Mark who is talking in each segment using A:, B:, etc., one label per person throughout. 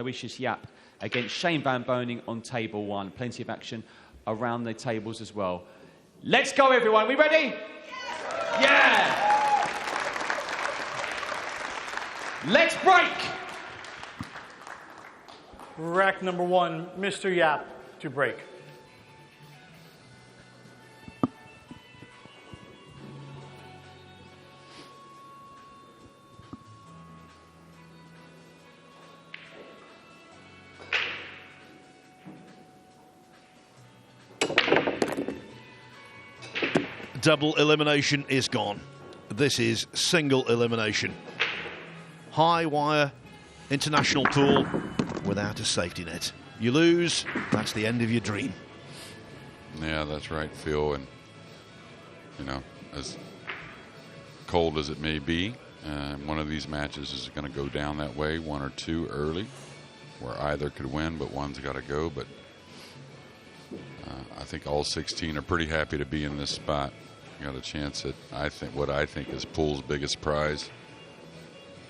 A: Aloysius Yapp against Shane van Boening on table 1. Plenty of action around the tables as well. Let's go, everyone. We ready? Yeah! Let's break!
B: Rack number 1, Mr. Yapp to break.
C: Double elimination is gone. This is single elimination. High wire, international pool without a safety net. You lose, that's the end of your dream.
D: Yeah, that's right, Phil. And, you know, as cold as it may be, one of these matches is going to go down that way, 1 or 2 early, where either could win, but one's got to go. But I think all 16 are pretty happy to be in this spot. Got a chance at what I think is pool's biggest prize.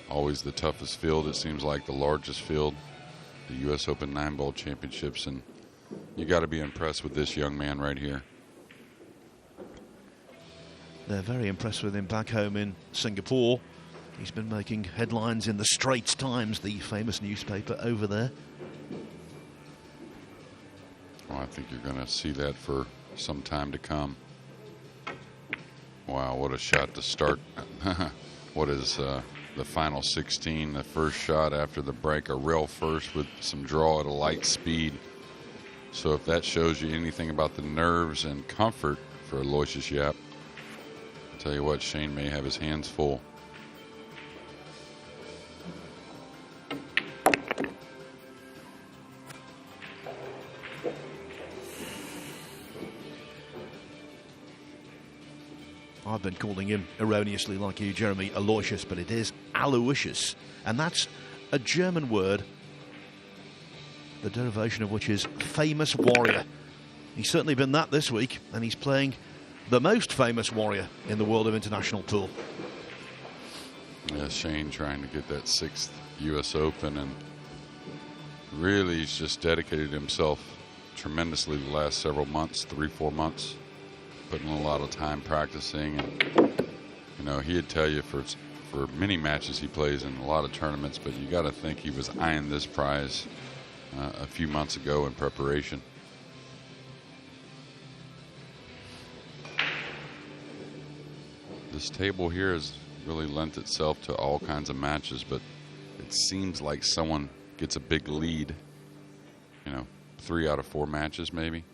D: Always the toughest field. It seems like the largest field, the U.S. Open 9-ball championships, and you got to be impressed with this young man right here.
C: They're very impressed with him back home in Singapore. He's been making headlines in the Straits Times, the famous newspaper over there.
D: Well, I think you're going to see that for some time to come. Wow, what a shot to start. What is the final 16? The first shot after the break, a rail first with some draw at a light speed. So if that shows you anything about the nerves and comfort for Aloysius Yapp, I'll tell you what, Shane may have his hands full.
C: I've been calling him erroneously, like you, Jeremy, Aloysius, but it is Aloysius. And that's a German word, the derivation of which is famous warrior. He's certainly been that this week, and he's playing the most famous warrior in the world of international pool.
D: Yeah, Shane trying to get that 6th U.S. Open, and really he's just dedicated himself tremendously the last several months, 3-4 months. Putting a lot of time practicing, and you know, he'd tell you for many matches he plays in a lot of tournaments, but you got to think he was eyeing this prize a few months ago in preparation. This table here has really lent itself to all kinds of matches, but it seems like someone gets a big lead, you know, 3 out of 4 matches maybe.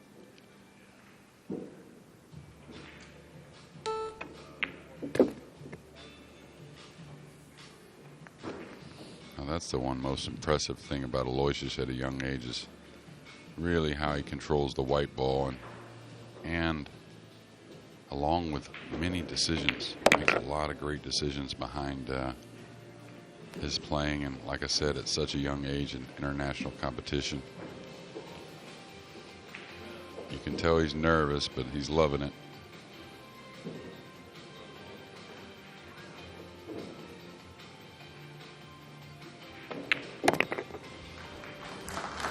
D: That's the one most impressive thing about Aloysius at a young age, is really how he controls the white ball, and along with many decisions, makes a lot of great decisions behind his playing, and like I said, at such a young age in international competition. You can tell he's nervous, but he's loving it.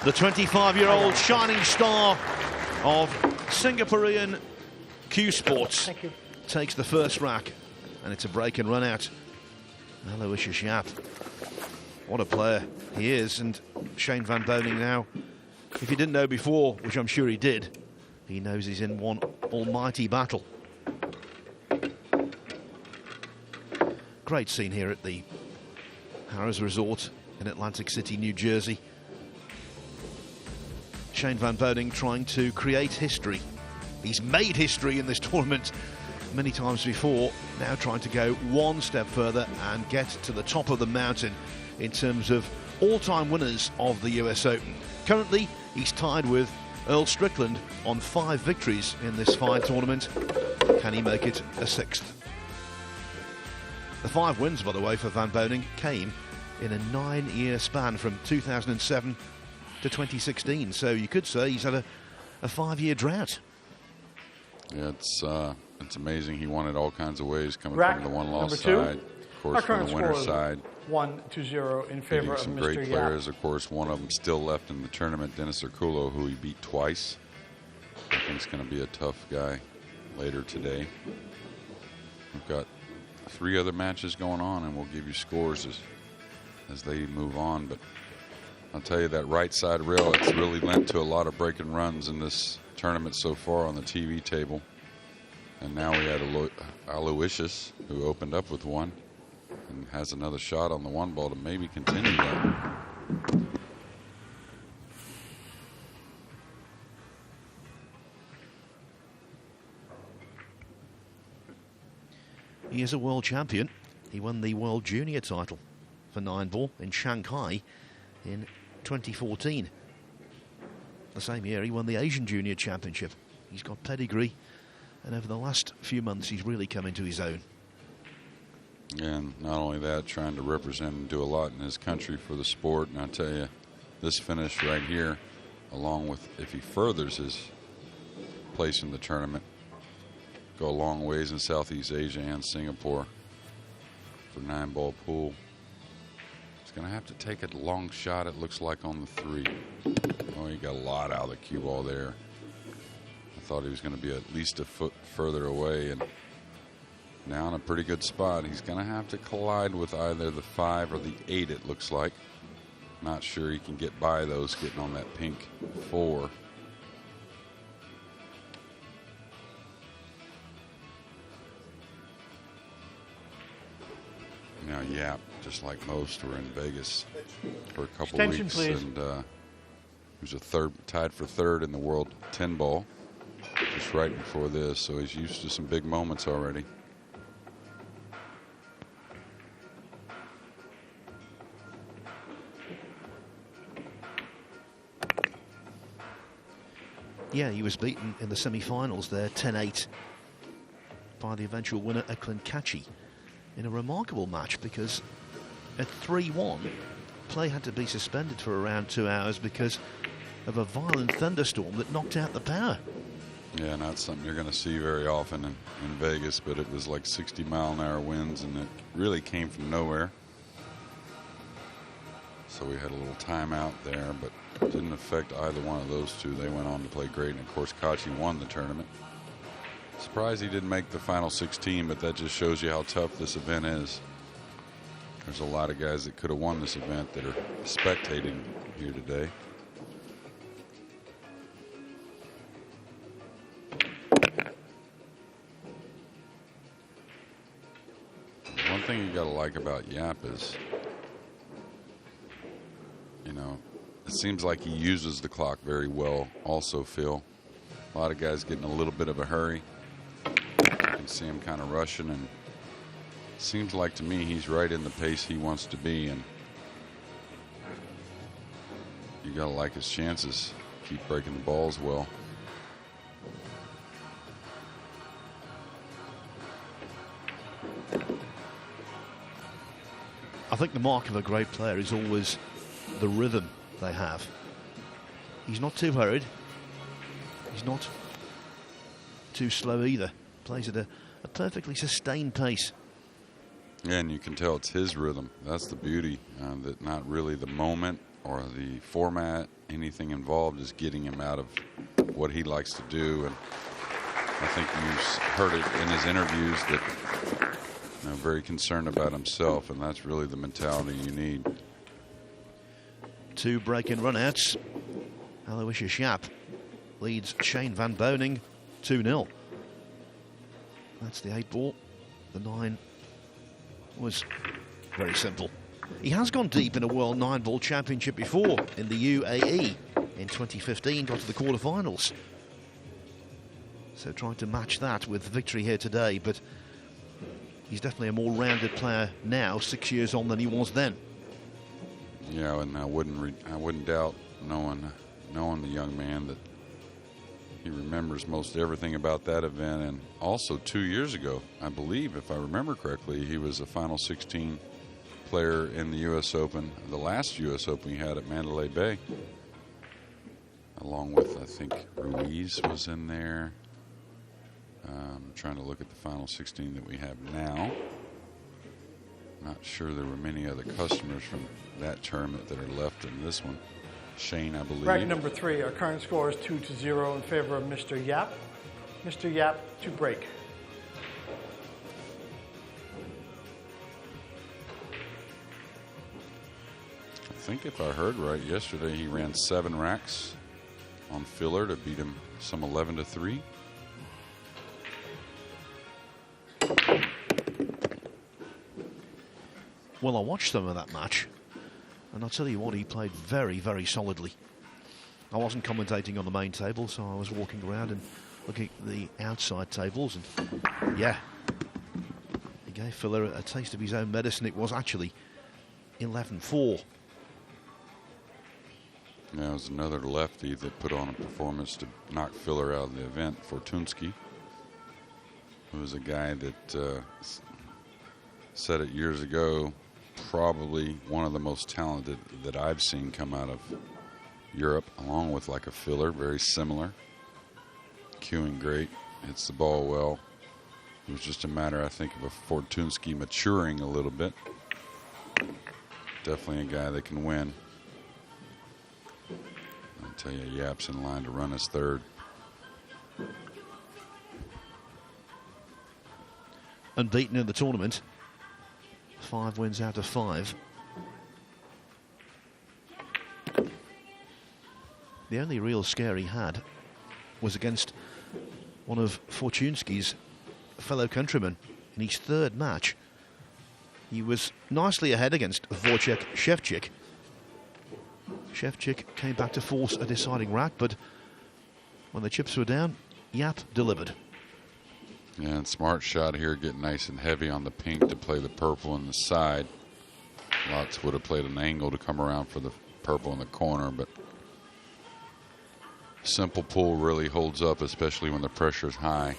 C: The 25-year-old shining star of Singaporean Q Sports takes the first rack, and it's a break and run out. Aloysius Yapp, what a player he is. And Shane van Boening now, if he didn't know before, which I'm sure he did, he knows he's in one almighty battle. Great scene here at the Harrah's Resort in Atlantic City, New Jersey. Shane van Boening trying to create history. He's made history in this tournament many times before, now trying to go one step further and get to the top of the mountain in terms of all-time winners of the US Open. Currently, he's tied with Earl Strickland on 5 victories in this fine tournament. Can he make it a 6th? The 5 wins, by the way, for van Boening came in a 9-year span from 2007 to 2016, so you could say he's had a 5-year drought.
D: Yeah, it's amazing. He won it all kinds of ways, coming from the one-loss side, of course, from the winner's side.
B: 1-0 in favor
D: Beating
B: of
D: some
B: Mr.
D: great
B: Yapp.
D: players. Of course, one of them still left in the tournament, Dennis Erculo, who he beat twice. I think it's going to be a tough guy later today. We've got 3 other matches going on, and we'll give you scores as they move on. But I'll tell you, that right side rail, it's really lent to a lot of breaking runs in this tournament so far on the TV table. And now we had Aloysius, who opened up with one and has another shot on the one ball to maybe continue that.
C: He is a world champion. He won the World Junior title for 9-ball in Shanghai in 2014. The same year he won the Asian Junior Championship. He's got pedigree, and over the last few months he's really come into his own.
D: And not only that, trying to represent and do a lot in his country for the sport. And I tell you, this finish right here, along with if he furthers his place in the tournament, go a long ways in Southeast Asia and Singapore for 9-ball pool. He's going to have to take a long shot, it looks like, on the 3. Oh, he got a lot out of the cue ball there. I thought he was going to be at least a foot further away, and now in a pretty good spot. He's going to have to collide with either the 5 or the 8, it looks like. Not sure he can get by those, getting on that pink 4. Now Yapp, just like most, were in Vegas for a couple
B: Extension,
D: weeks,
B: please.
D: and he was tied for 3rd in the world 10-ball just right before this, so he's used to some big moments already.
C: Yeah, he was beaten in the semi-finals there, 10-8, by the eventual winner, Eklund Kachi, in a remarkable match, because at 3-1, play had to be suspended for around 2 hours because of a violent thunderstorm that knocked out the power.
D: Yeah, not something you're going to see very often in Vegas, but it was like 60-mile-an-hour winds, and it really came from nowhere. So we had a little timeout there, but it didn't affect either one of those two. They went on to play great, and of course, Kachi won the tournament. Surprised he didn't make the final 16, but that just shows you how tough this event is. There's a lot of guys that could have won this event that are spectating here today. One thing you got to like about Yapp is, you know, it seems like he uses the clock very well also, Phil. A lot of guys getting a little bit of a hurry. You can see him kind of rushing, and it seems like to me he's right in the pace he wants to be, and you got to like his chances. Keep breaking the balls well.
C: I think the mark of a great player is always the rhythm they have. He's not too hurried. He's not too slow either. Plays at a perfectly sustained pace.
D: Yeah, and you can tell it's his rhythm. That's the beauty, that not really the moment or the format, anything involved, is getting him out of what he likes to do. And I think you've heard it in his interviews that, you know, very concerned about himself, and that's really the mentality you need.
C: 2 break-in run-outs. Aloysius Yapp leads Shane van Boening 2-0. That's the 8-ball. The 9 was very simple. He has gone deep in a World 9-ball championship before in the UAE in 2015, got to the quarterfinals. So trying to match that with victory here today, but he's definitely a more rounded player now, 6 years on, than he was then.
D: Yeah, and I wouldn't doubt, knowing the young man, that he remembers most everything about that event. And also 2 years ago, I believe, if I remember correctly, he was a Final 16 player in the U.S. Open, the last U.S. Open he had at Mandalay Bay, along with, I think, Ruiz was in there. I'm trying to look at the Final 16 that we have now. Not sure there were many other customers from that tournament that are left in this one. Shane, I believe.
B: Bracket number 3, our current score is 2-0 in favor of Mr. Yapp. Mr. Yapp to break.
D: I think if I heard right, yesterday he ran 7 racks on filler to beat him some 11-3.
C: Well, I watched some of that match, and I'll tell you what, he played very, very solidly. I wasn't commentating on the main table, so I was walking around and looking at the outside tables, and yeah, he gave Filler a taste of his own medicine. It was actually 11-4.
D: There was another lefty that put on a performance to knock Filler out of the event, Fortunsky, who was a guy that said it years ago, probably one of the most talented that I've seen come out of Europe, along with like a Filler, very similar. Cueing great, hits the ball well. It was just a matter, I think, of a Fortunsky maturing a little bit. Definitely a guy that can win. I'll tell you, Yapp's in line to run his third.
C: Unbeaten in the tournament. 5 wins out of 5. The only real scare he had was against one of Fortunsky's fellow countrymen in his third match. He was nicely ahead against Wojciech Szewczyk. Szewczyk came back to force a deciding rack, but when the chips were down, Yapp delivered.
D: Yeah, and smart shot here, get nice and heavy on the pink to play the purple on the side. Lots would have played an angle to come around for the purple in the corner, but simple pull really holds up, especially when the pressure is high.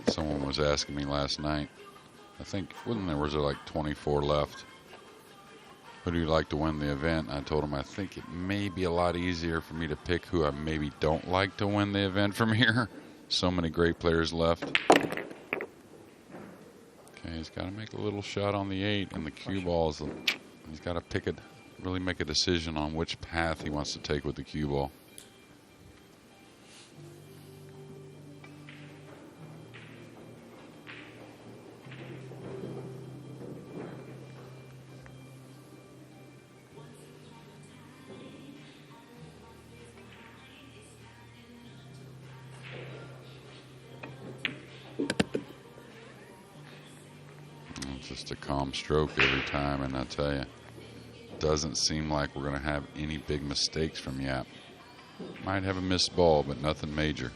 D: Someone was asking me last night, I think, was there like 24 left? Who do you like to win the event? I told him I think it may be a lot easier for me to pick who I maybe don't like to win the event from here. So many great players left. Okay, he's got to make a little shot on the 8, and the cue ball is, he's got to pick it, really make a decision on which path he wants to take with the cue ball. Just a calm stroke every time, and I tell you, doesn't seem like we're going to have any big mistakes from Yapp. Might have a missed ball, but nothing major.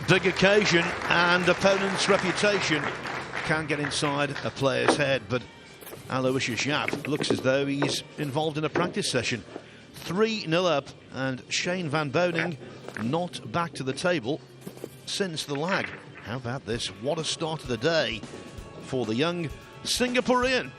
C: Big occasion, and opponent's reputation can get inside a player's head, but Aloysius Yapp looks as though he's involved in a practice session. 3-0 up, and Shane van Boening not back to the table since the lag. How about this? What a start of the day for the young Singaporean.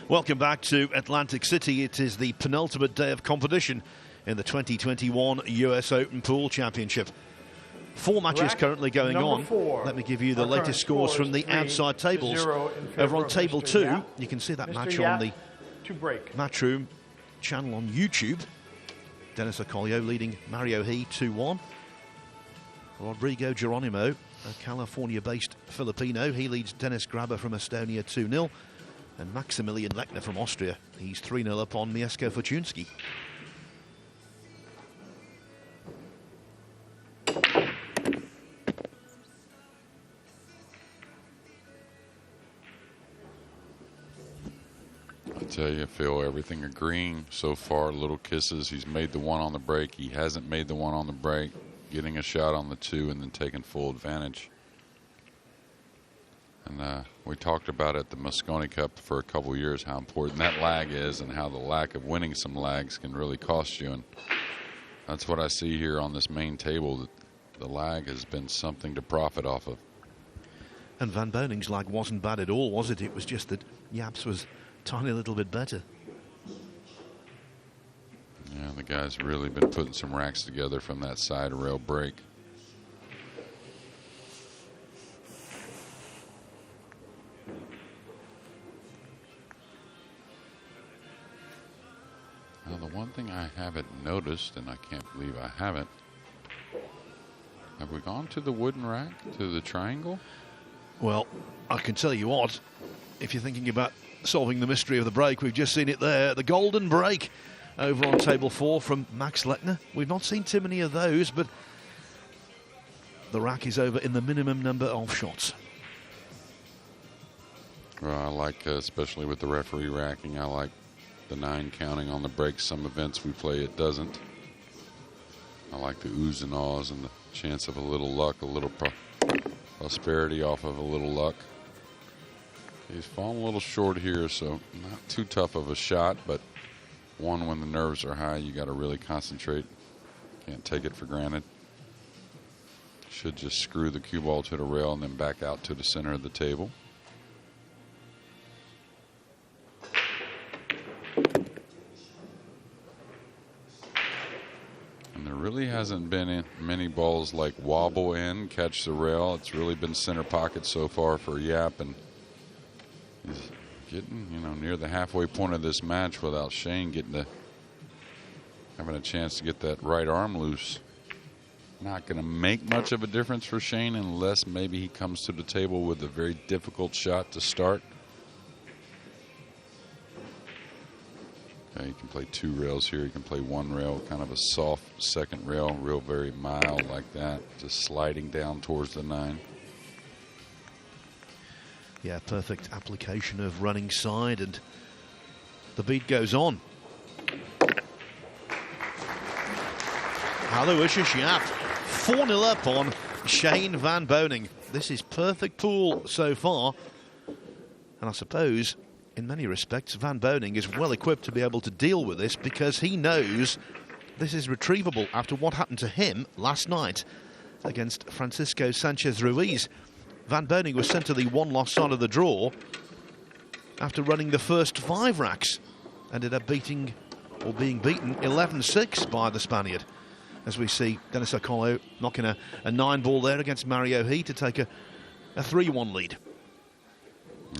C: Welcome back to Atlantic City. It is the penultimate day of competition in the 2021 US Open Pool Championship. 4 matches currently going on.
B: 4.
C: Let me give you the latest scores from the outside tables. Over on table 2, you can see that match on the Matchroom channel on YouTube. Dennis Ocolio leading Mario He 2-1. Rodrigo Geronimo, a California-based Filipino, he leads Dennis Graber from Estonia 2-0. And Maximilian Lechner from Austria, he's 3-0 up on Mieszko Fortunski.
D: I tell you, Phil, everything agreeing so far. Little kisses. He's made the one on the break. He hasn't made the one on the break. Getting a shot on the 2 and then taking full advantage. And we talked about at the Mosconi Cup for a couple years how important that lag is and how the lack of winning some lags can really cost you. And that's what I see here on this main table, that the lag has been something to profit off of.
C: And Van Boening's lag wasn't bad at all, was it? It was just that Yapp's was a tiny little bit better.
D: Yeah, the guy's really been putting some racks together from that side rail break. Now, the one thing I haven't noticed, and I can't believe I haven't, have we gone to the wooden rack, to the triangle?
C: Well, I can tell you what, if you're thinking about solving the mystery of the break, we've just seen it there, the golden break over on table 4 from Max Lechner. We've not seen too many of those, but the rack is over in the minimum number of shots.
D: Well, I like, especially with the referee racking, I like the 9 counting on the break. Some events we play it doesn't. I like the oohs and ahs and the chance of a little luck, a little prosperity off of a little luck. He's fallen a little short here, so not too tough of a shot, but one, when the nerves are high, you got to really concentrate. Can't take it for granted. Should just screw the cue ball to the rail and then back out to the center of the table. And there really hasn't been many balls like wobble in, catch the rail. It's really been center pocket so far for Yapp, and he's getting, near the halfway point of this match without Shane having a chance to get that right arm loose. Not going to make much of a difference for Shane unless maybe he comes to the table with a very difficult shot to start. Okay, you can play 2 rails here. You can play 1 rail, kind of a soft second rail, real very mild like that, just sliding down towards the 9.
C: Yeah, perfect application of running side, and the beat goes on. Aloysius Yapp, 4-0 up on Shane van Boening. This is perfect pool so far, and I suppose in many respects Van Boening is well equipped to be able to deal with this, because he knows this is retrievable after what happened to him last night against Francisco Sanchez Ruiz. Van Boening was sent to the 1-loss side of the draw after running the first 5 racks. Ended up being beaten 11-6 by the Spaniard. As we see Dennis Ocolio knocking a 9-ball there against Mario He to take a 3-1 lead.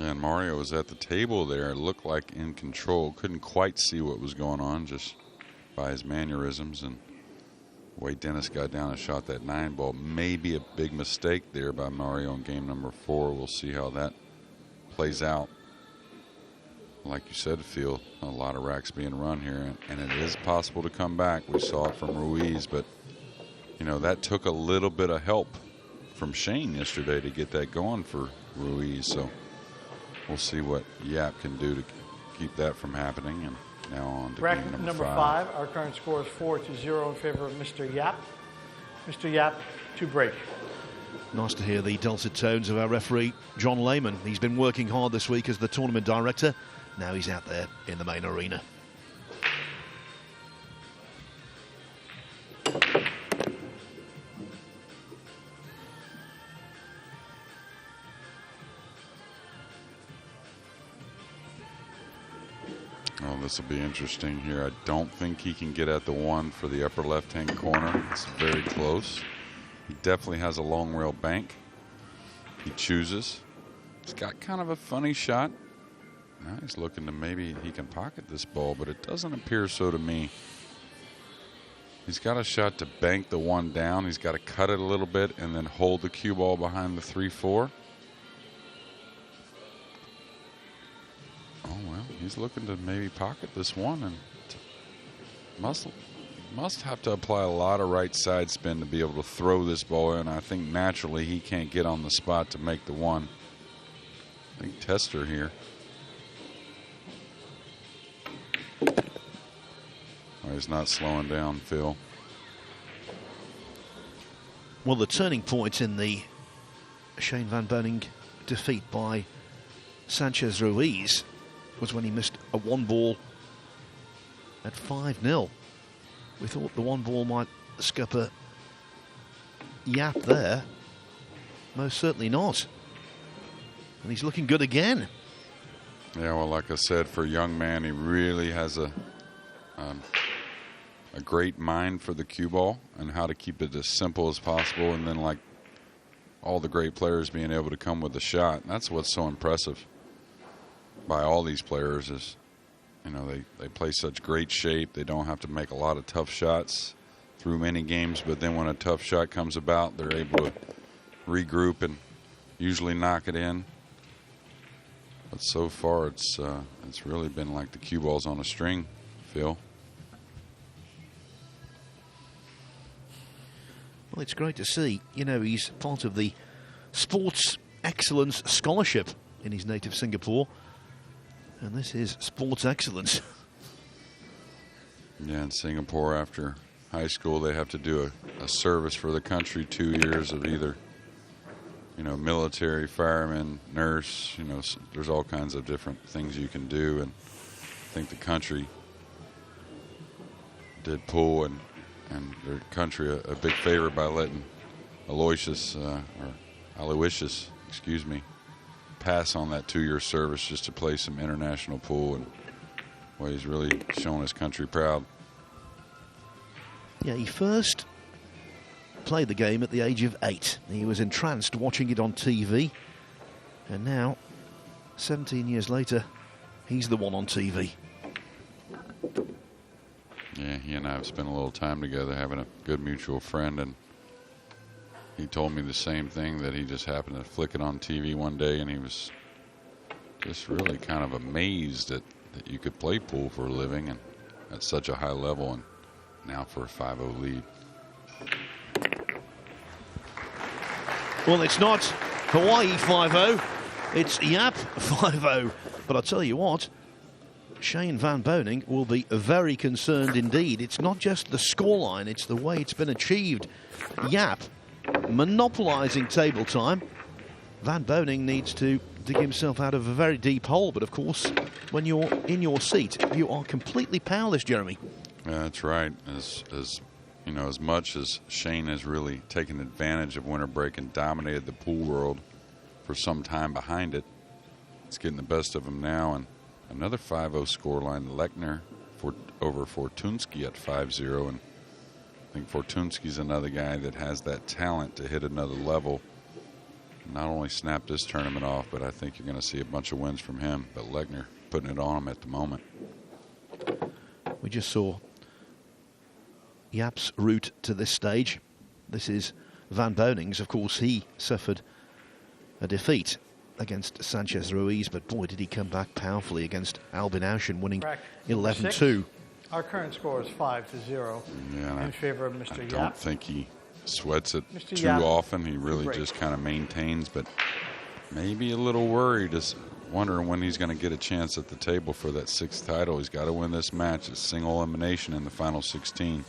D: And Mario was at the table there. It looked like in control. Couldn't quite see what was going on just by his mannerisms. And the way Dennis got down and shot that 9-ball, maybe a big mistake there by Mario in game number 4. We'll see how that plays out. Like you said, Phil, a lot of racks being run here, and it is possible to come back. We saw it from Ruiz, but, that took a little bit of help from Shane yesterday to get that going for Ruiz. So we'll see what Yapp can do to keep that from happening. And now on to
B: rack
D: game
B: number 5. Our current score is 4-0 in favor of Mr. Yapp. Mr. Yapp to break.
C: Nice to hear the dulcet tones of our referee, John Lehman. He's been working hard this week as the tournament director. Now he's out there in the main arena.
D: Oh, this will be interesting here. I don't think he can get at the one for the upper left-hand corner. It's very close. He definitely has a long rail bank. He chooses. He's got kind of a funny shot. Now he's looking to maybe he can pocket this ball, but it doesn't appear so to me. He's got a shot to bank the one down. He's got to cut it a little bit and then hold the cue ball behind the 3-4. Oh, well, he's looking to maybe pocket this one and must have to apply a lot of right side spin to be able to throw this ball in. I think naturally he can't get on the spot to make the one. I think tester here. Oh, he's not slowing down, Phil.
C: Well, the turning point in the Shane van Boening defeat by Sanchez Ruiz was when he missed a one ball at 5-0. We thought the one ball might scupper Yapp there. Most certainly not. And he's looking good again.
D: Yeah, well, like I said, for a young man, he really has a great mind for the cue ball and how to keep it as simple as possible. And then, like all the great players, being able to come with a shot. And that's what's so impressive by all these players is, you know, they play such great shape. They don't have to make a lot of tough shots through many games, but then when a tough shot comes about, they're able to regroup and usually knock it in. But so far, it's really been like the cue balls on a string, Phil.
C: Well, it's great to see. You know, he's part of the Sports Excellence Scholarship in his native Singapore. And this is sports excellence.
D: Yeah, in Singapore, after high school, they have to do a service for the country, 2 years of either, you know, military, fireman, nurse. You know, there's all kinds of different things you can do. And I think the country did pull and their country a big favor by letting Aloysius, pass on that 2-year service just to play some international pool, and well, he's really shown his country proud.
C: Yeah, he first played the game at the age of 8. He was entranced watching it on TV, and now, 17 years later, he's the one on TV.
D: Yeah, he and I have spent a little time together, having a good mutual friend, and he told me the same thing, that he just happened to flick it on TV one day, and he was just really kind of amazed that you could play pool for a living and at such a high level, and now for a 5-0 lead.
C: Well, it's not Hawaii 5-0, it's Yapp 5-0. But I'll tell you what, Shane van Boening will be very concerned indeed. It's not just the scoreline, it's the way it's been achieved. Yapp monopolising table time. Van Boening needs to dig himself out of a very deep hole, but of course, when you're in your seat, you are completely powerless, Jeremy.
D: Yeah, that's right. As you know, as much as Shane has really taken advantage of winter break and dominated the pool world for some time behind it, it's getting the best of him now. And another 5-0 scoreline, Lechner over Fortunsky at 5-0, and I think Fortunsky's another guy that has that talent to hit another level. Not only snap this tournament off, but I think you're going to see a bunch of wins from him. But Lechner putting it on him at the moment.
C: We just saw Yapp's route to this stage. This is Van Boning's. Of course, he suffered a defeat against Sanchez Ruiz, but boy, did he come back powerfully against Albin Auschen, winning 11-2.
B: Our current score is 5-0 in favor of Mr. Yapp.
D: I don't think he sweats it too often. He really just kind of maintains, but maybe a little worried, just wondering when he's going to get a chance at the table for that 6th title. He's got to win this match. It's single elimination in the final 16.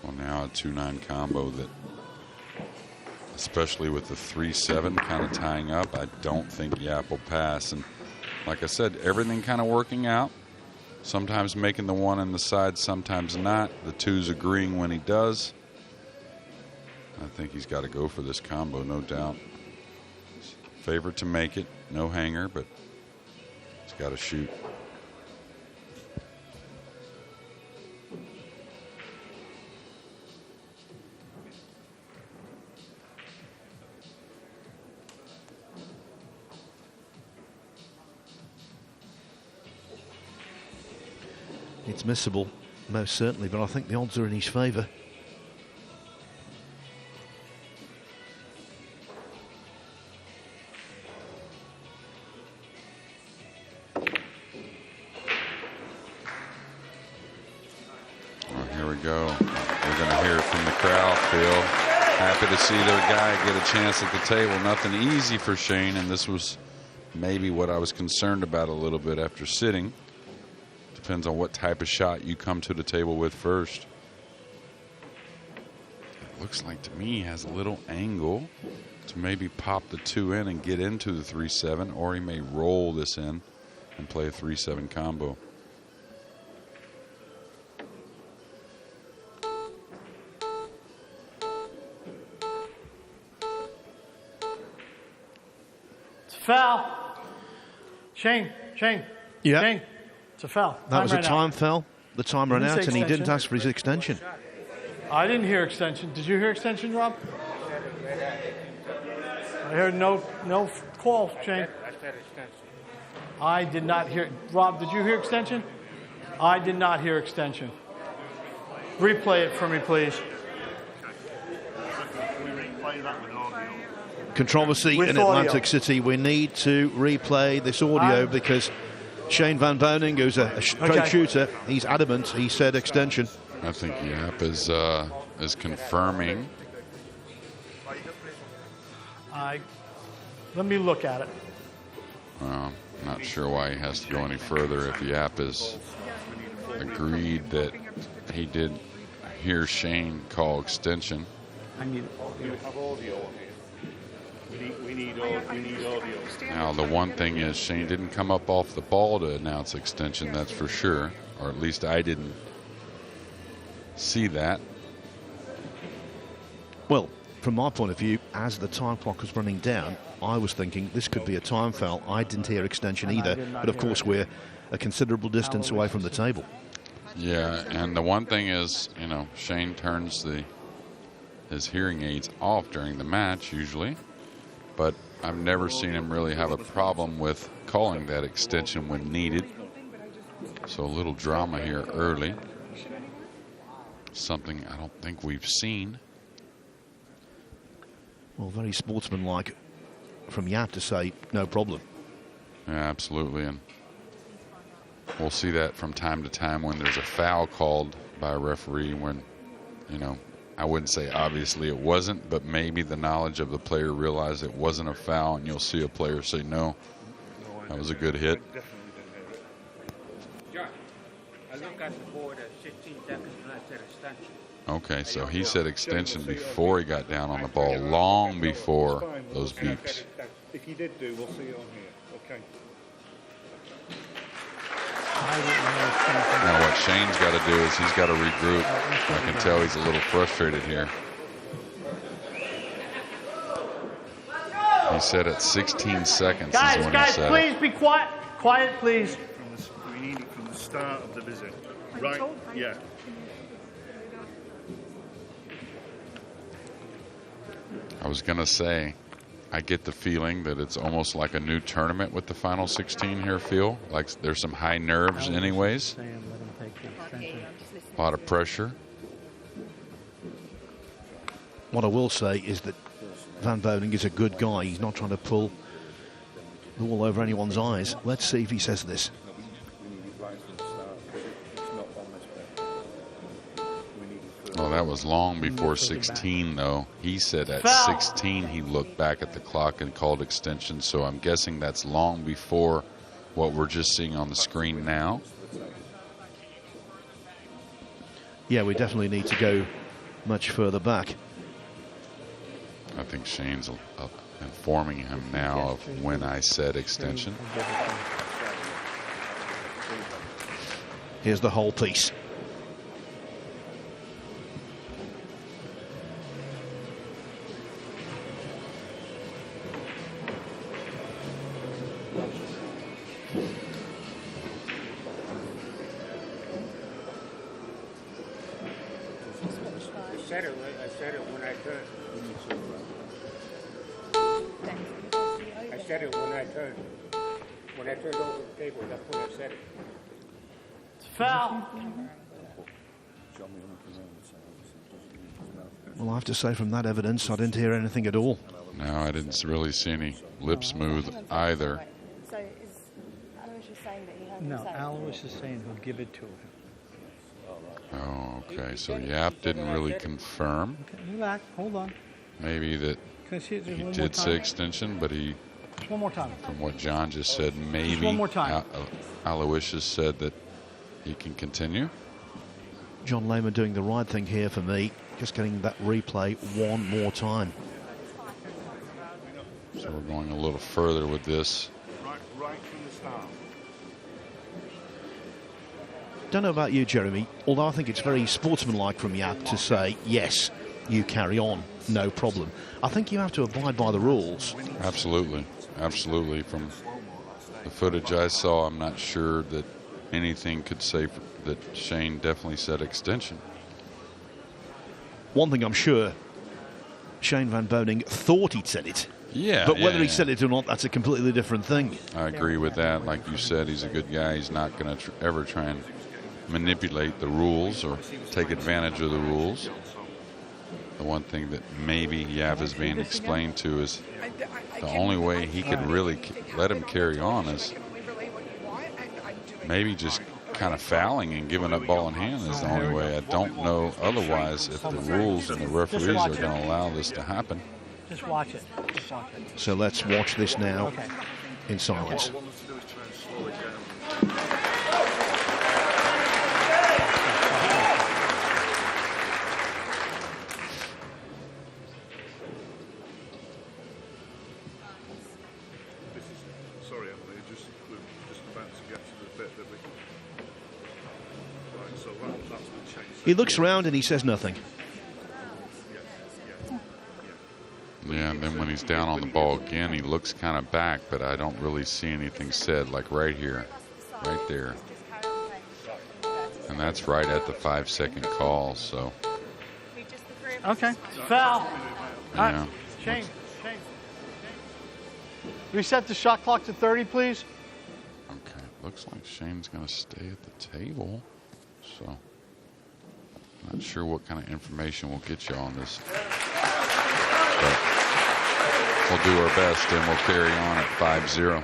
D: Well, now a 2-9 combo that, especially with the 3-7 kind of tying up, I don't think Yapp will pass. And like I said, everything kind of working out. Sometimes making the one on the side, sometimes not. The 2's agreeing when he does. I think he's got to go for this combo, no doubt. Favorite to make it, no hanger, but he's got to shoot.
C: It's missable, most certainly, but I think the odds are in his favour.
D: Here we go. We're going to hear it from the crowd, Phil. Happy to see their guy get a chance at the table. Nothing easy for Shane, and this was maybe what I was concerned about a little bit after sitting. Depends on what type of shot you come to the table with first. It looks like to me he has a little angle to maybe pop the 2 in and get into the 3-7, or he may roll this in and play a 3-7 combo.
B: It's a foul. Shane.
C: Yeah.
B: Shane. It's a foul.
C: That was a time
B: out.
C: foul. The time ran out, and he didn't ask for his extension.
B: I didn't hear extension. Did you hear extension, Rob? I heard no call, Shane. I did not hear. Rob, did you hear extension? I did not hear extension. Replay it for me, please.
C: Controversy
B: With
C: in
B: audio.
C: Atlantic City. We need to replay this audio because Shane van Boening, who's a straight shooter, he's adamant. He said extension.
D: I think Yapp is confirming.
B: Let me look at it.
D: I'm not sure why he has to go any further if Yapp is agreed that he did hear Shane call extension.
B: I need
E: audio. We need audio.
D: Now, the one thing is Shane didn't come up off the ball to announce extension, that's for sure. Or at least I didn't see that.
C: Well, from my point of view, as the time clock was running down, I was thinking this could be a time foul. I didn't hear extension either. But, of course, we're a considerable distance away from the table.
D: Yeah, and the one thing is, you know, Shane turns his hearing aids off during the match usually. But I've never seen him really have a problem with calling that extension when needed. So a little drama here early. Something I don't think we've seen.
C: Well, very sportsmanlike from Yapp to say no problem.
D: Yeah, absolutely. And we'll see that from time to time when there's a foul called by a referee when, you know, I wouldn't say obviously it wasn't, but maybe the knowledge of the player realized it wasn't a foul, and you'll see a player say, no, that was a good hit.
F: I look at the board at 16 seconds and I said extension.
D: Okay, so he said extension before he got down on the ball, long before those beeps.
E: If you did do, we'll see it on here. Okay.
D: Now what Shane's got to do is he's got to regroup. I can tell he's a little frustrated here. He said at 16 seconds is when he said
B: please
D: it.
B: be quiet. Quiet, please.
E: We need it from the start of the visit. Right? Yeah.
D: I was going to say, I get the feeling that it's almost like a new tournament with the final 16 here, Phil. Like there's some high nerves anyways. A lot of pressure.
C: What I will say is that Van Boening is a good guy. He's not trying to pull the wool over anyone's eyes. Let's see if he says this.
D: Well, that was long before 16, though. He said at 16 he looked back at the clock and called extension, so I'm guessing that's long before what we're just seeing on the screen now.
C: Yeah, we definitely need to go much further back.
D: I think Shane's informing him now of when I said extension.
C: Here's the whole piece.
F: said it when I turned. I said it when I turned. When I turned over the table, that's when I said it.
B: It's foul.
C: Well, I have to say from that evidence, I didn't hear anything at all.
D: No, I didn't really see any lips move either.
G: So is Aloysius saying that he heard
B: No,
G: him say it?
B: Aloysius is saying he'll give it to him.
D: Oh, okay. So Yapp didn't really confirm.
B: Okay, relax. Hold on.
D: Maybe that
B: Can I see it just
D: he
B: one more
D: did say
B: time?
D: extension, but he,
B: Just one more time.
D: from what John just said, maybe
B: one more time.
D: Aloysius said that he can continue.
C: John Lehman doing the right thing here for me, just getting that replay one more time.
D: So we're going a little further with this.
E: Right from the start.
C: Don't know about you, Jeremy, although I think it's very sportsmanlike from Yapp to say, yes, you carry on, no problem. I think you have to abide by the rules.
D: Absolutely. Absolutely. From the footage I saw, I'm not sure that anything could say that Shane definitely said extension.
C: One thing I'm sure, Shane van Boening thought he'd said it.
D: Yeah.
C: But whether he
D: yeah.
C: said it or not, that's a completely different thing.
D: I agree with that. Like you said, he's a good guy. He's not going to ever try and manipulate the rules or take advantage of the rules. The one thing that maybe Yapp is being explained to is the only way he could really let him carry on is maybe just kind of fouling and giving up ball in hand is the only way. I don't know otherwise if the rules and the referees are going to allow this to happen.
B: Just watch it. Just watch it.
C: So let's watch this now
B: Okay.
C: in silence.
E: What I want us to do is try and slow it down. Sorry, Emily, we're just about to get to the bit that we... Right, so that's the chase.
C: He looks around and he says nothing.
D: Yeah, and then when he's down on the ball again, he looks kind of back, but I don't really see anything said, like right here, right there. And that's right at the 5-second call, so,
B: Okay. Foul. All
D: yeah.
B: right. Shane. Reset the shot clock to 30, please.
D: Okay, looks like Shane's going to stay at the table, so not sure what kind of information we'll get you on this. But we'll do our best and we'll carry on at 5-0.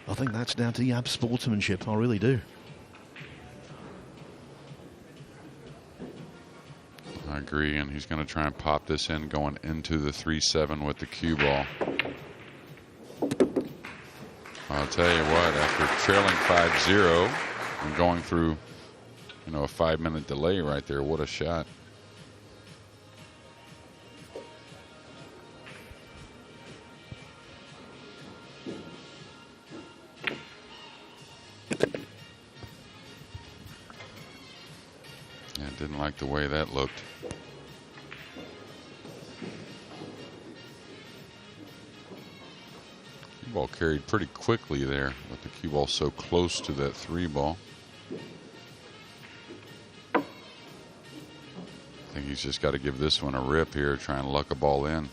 C: I think that's down to Yapp's sportsmanship. I really do.
D: I agree, and he's going to try and pop this in going into the 3-7 with the cue ball. I'll tell you what, after trailing 5-0 and going through, a 5-minute delay right there, what a shot. Yeah, didn't like the way that looked. Cue ball carried pretty quickly there with the cue ball so close to that 3 ball. I think he's just got to give this one a rip here, try and luck a ball in.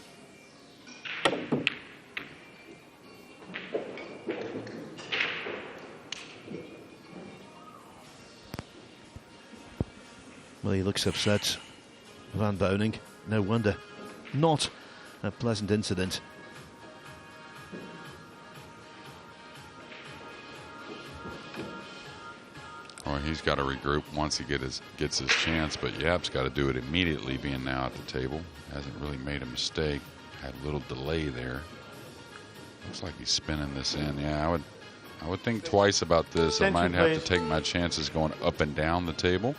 C: Well, he looks upset. Van Boening, no wonder. Not a pleasant incident.
D: Well, he's got to regroup once he gets his chance, but Yapp's got to do it immediately, being now at the table. Hasn't really made a mistake. Had a little delay there. Looks like he's spinning this in. Yeah, I would think twice about this. I might have to take my chances going up and down the table.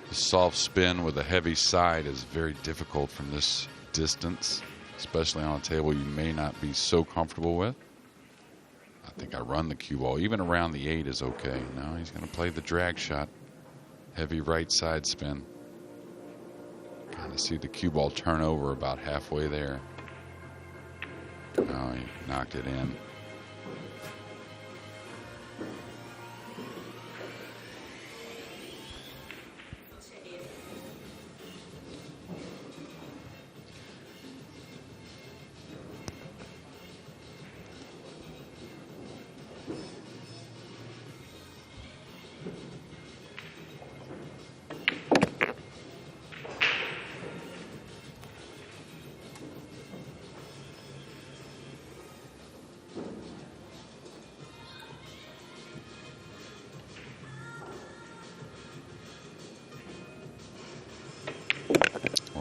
D: The soft spin with a heavy side is very difficult from this distance, especially on a table you may not be so comfortable with. I think I run the cue ball. Even around the 8 is okay. Now he's going to play the drag shot. Heavy right side spin. Kind of see the cue ball turn over about halfway there. Oh, he knocked it in.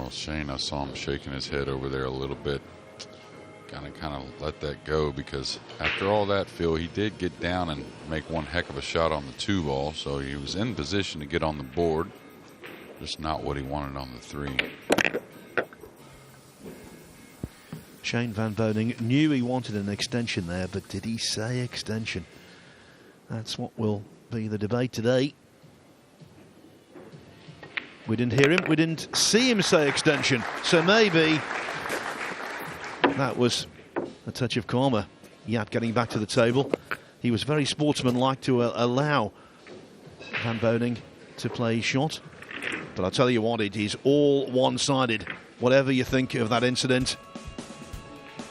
D: Well, Shane, I saw him shaking his head over there a little bit. Kind of let that go, because after all that, Phil, he did get down and make one heck of a shot on the 2 ball, so he was in position to get on the board. Just not what he wanted on the 3.
C: Shane van Boening knew he wanted an extension there, but did he say extension? That's what will be the debate today. We didn't hear him, we didn't see him say extension, so maybe that was a touch of karma. Yapp getting back to the table. He was very sportsmanlike to allow Van Boening to play his shot. But I'll tell you what, it is all one-sided. Whatever you think of that incident,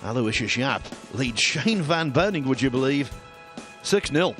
C: Aloysius Yapp leads Shane van Boening, would you believe, 6-0.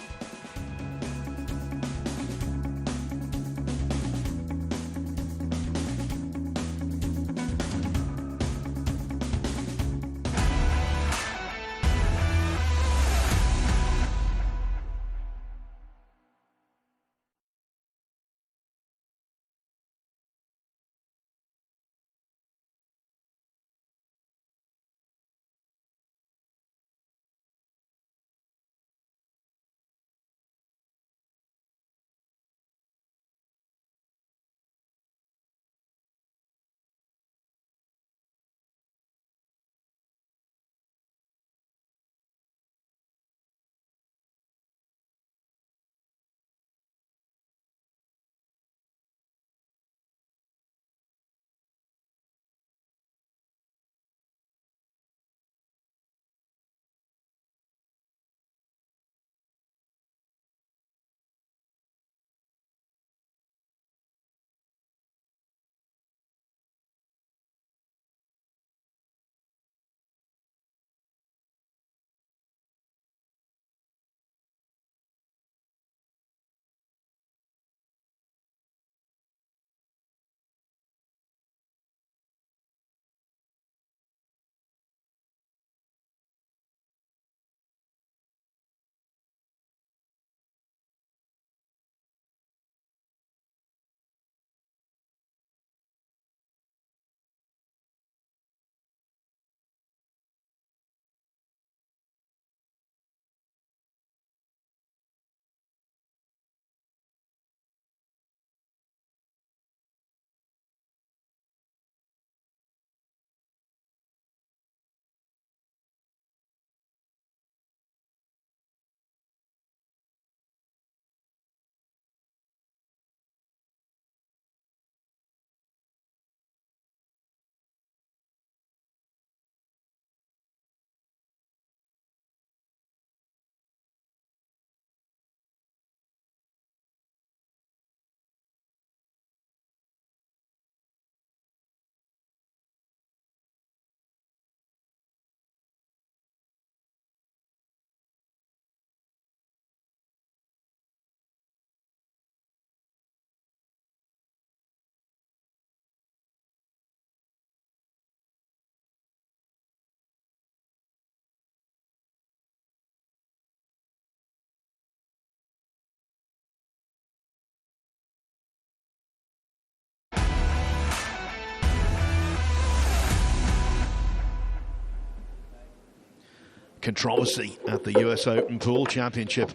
C: Controversy at the US Open Pool Championship,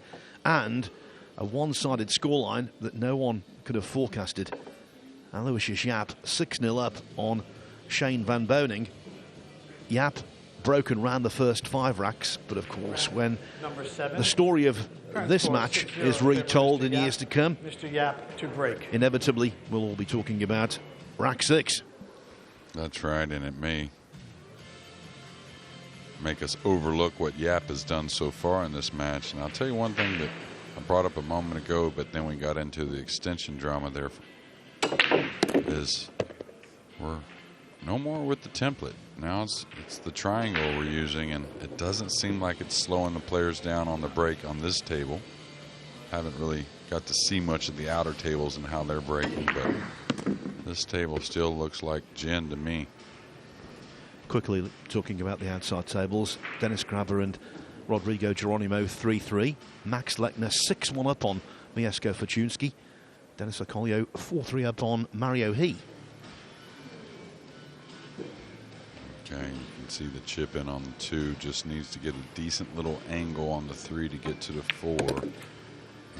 C: and a one-sided scoreline that no one could have forecasted. Aloysius Yapp 6-0 up on Shane van Boening. Yapp broken round the first 5 racks, but of course when the story of this match is retold in years to come,
B: Mr. Yapp to break.
C: Inevitably we'll all be talking about rack 6.
D: That's right, and it may make us overlook what Yapp has done so far in this match. And I'll tell you one thing that I brought up a moment ago, but then we got into the extension drama there, is we're no more with the template. Now it's the triangle we're using, and it doesn't seem like it's slowing the players down on the break on this table. Haven't really got to see much of the outer tables and how they're breaking, but this table still looks like gin to me.
C: Quickly talking about the outside tables, Dennis Grabber and Rodrigo Geronimo 3-3. Max Lechner 6-1 up on Mieszko Fortunski. Denis Okolio 4-3 up on Mario He.
D: Okay, you can see the chip in on the 2. Just needs to get a decent little angle on the 3 to get to the 4.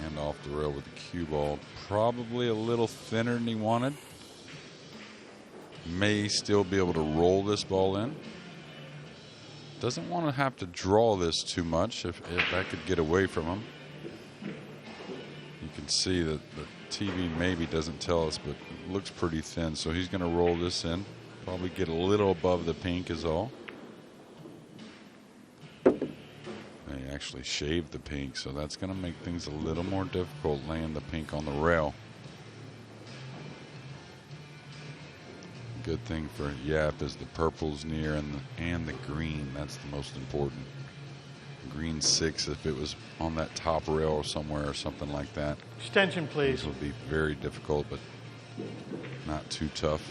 D: And off the rail with the cue ball. Probably a little thinner than he wanted. May still be able to roll this ball in. Doesn't want to have to draw this too much if that could get away from him. You can see that the TV maybe doesn't tell us, but it looks pretty thin. So he's going to roll this in. Probably get a little above the pink is all. They actually shaved the pink, so that's going to make things a little more difficult laying the pink on the rail. Good thing for Yapp is the purple's near and the green. That's the most important. Green 6 if it was on that top rail or somewhere or something like that.
B: Extension, please.
D: This would be very difficult, but not too tough.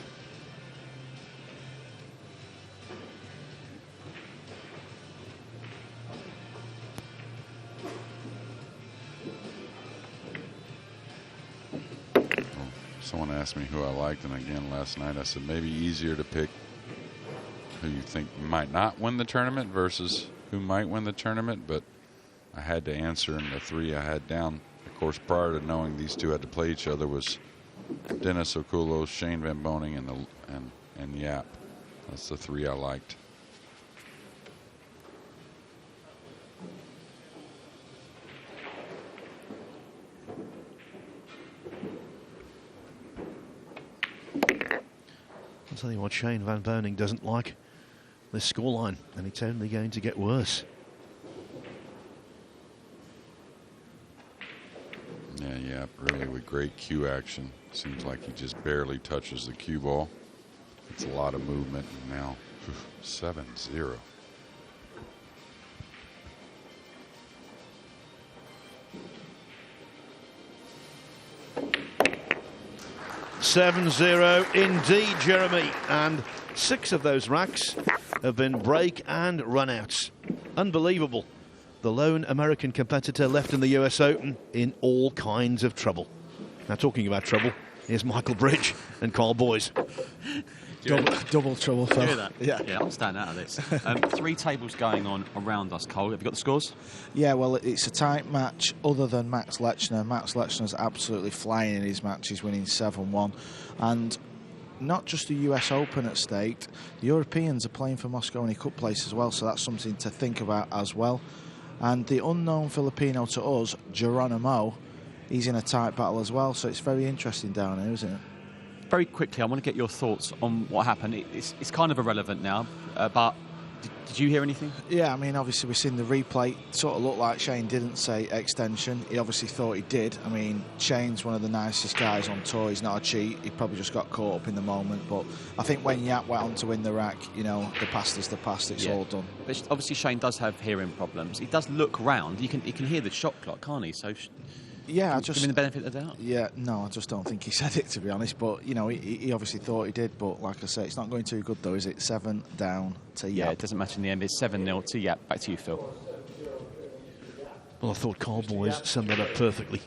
D: Someone asked me who I liked, and again last night I said maybe easier to pick who you think might not win the tournament versus who might win the tournament, but I had to answer, and the 3 I had down, of course, prior to knowing these 2 had to play each other, was Dennis Okulo, Shane van Boening, and Yapp. That's the 3 I liked.
C: I'll tell you what, Shane van Boening doesn't like this scoreline, and it's only going to get worse.
D: Yeah, really with great cue action. Seems like he just barely touches the cue ball. It's a lot of movement, and now 7-0.
C: Indeed, Jeremy, and 6 of those racks have been break and runouts. Unbelievable. The lone American competitor left in the US Open in all kinds of trouble. Now, talking about trouble, here's Michael Bridge and Carl Boys.
H: Double trouble, Phil.
A: Hear that? Yeah, I'll stand out of this. 3 tables going on around us, Cole. Have you got the scores?
H: Yeah, well, it's a tight match other than Max Lechner. Max Lechner's absolutely flying in his match. He's winning 7-1. And not just the US Open at stake, the Europeans are playing for Mosconi Cup place as well, so that's something to think about as well. And the unknown Filipino to us, Geronimo, he's in a tight battle as well, so it's very interesting down here, isn't it?
A: Very quickly, I want to get your thoughts on what happened. It's kind of irrelevant now, but did you hear anything?
H: Yeah, I mean, obviously we've seen the replay. Sort of looked like Shane didn't say extension. He obviously thought he did. I mean, Shane's one of the nicest guys on tour. He's not a cheat. He probably just got caught up in the moment. But I think when Yapp went on to win the rack, you know, the past is the past. It's all done.
A: But obviously Shane does have hearing problems. He does look round. He can hear the shot clock, can't he? So
H: yeah, I
A: give
H: just
A: him the benefit of the doubt.
H: Yeah, no, I just don't think he said it, to be honest. But you know, he obviously thought he did. But like I say, it's not going too good though, is it? 7 down to Yapp.
A: Yeah, it doesn't matter in the end. It's 7-0 to Yapp. Back to you, Phil.
C: Well, I thought Carl Boys summed that up perfectly.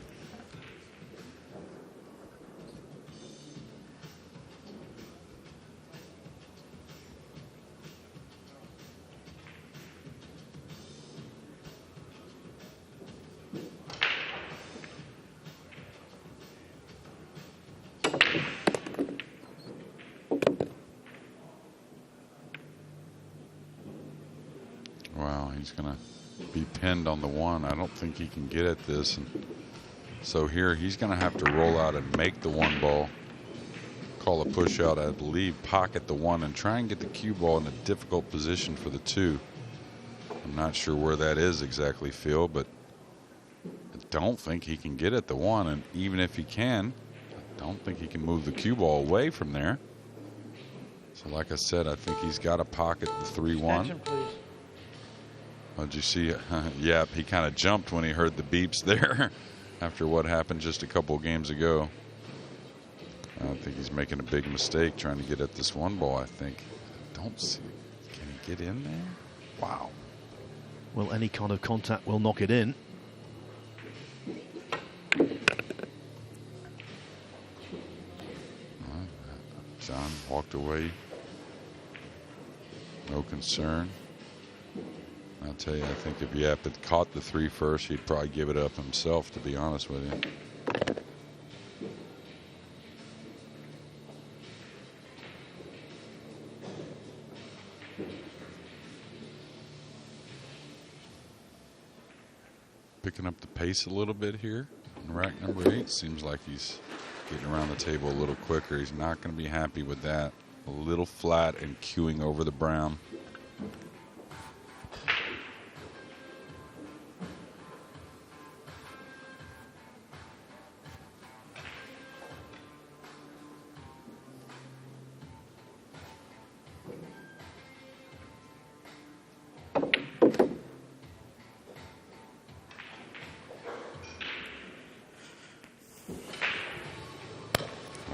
D: Wow, he's going to be pinned on the 1. I don't think he can get at this. And so here he's going to have to roll out and make the 1 ball. Call a push out, I believe, pocket the 1 and try and get the cue ball in a difficult position for the 2. I'm not sure where that is exactly, Phil, but I don't think he can get at the 1. And even if he can, I don't think he can move the cue ball away from there. So like I said, I think he's got to pocket the 3-1. Did you see? Yep, he kind of jumped when he heard the beeps there after what happened just a couple of games ago. I think he's making a big mistake trying to get at this 1 ball, I think. I don't see. Can he get in there? Wow.
C: Well, any kind of contact will knock it in.
D: John walked away. No concern. I'll tell you, I think if Yapp had caught the 3 first, he'd probably give it up himself, to be honest with you. Picking up the pace a little bit here in rack number 8. Seems like he's getting around the table a little quicker. He's not going to be happy with that. A little flat and queuing over the brown.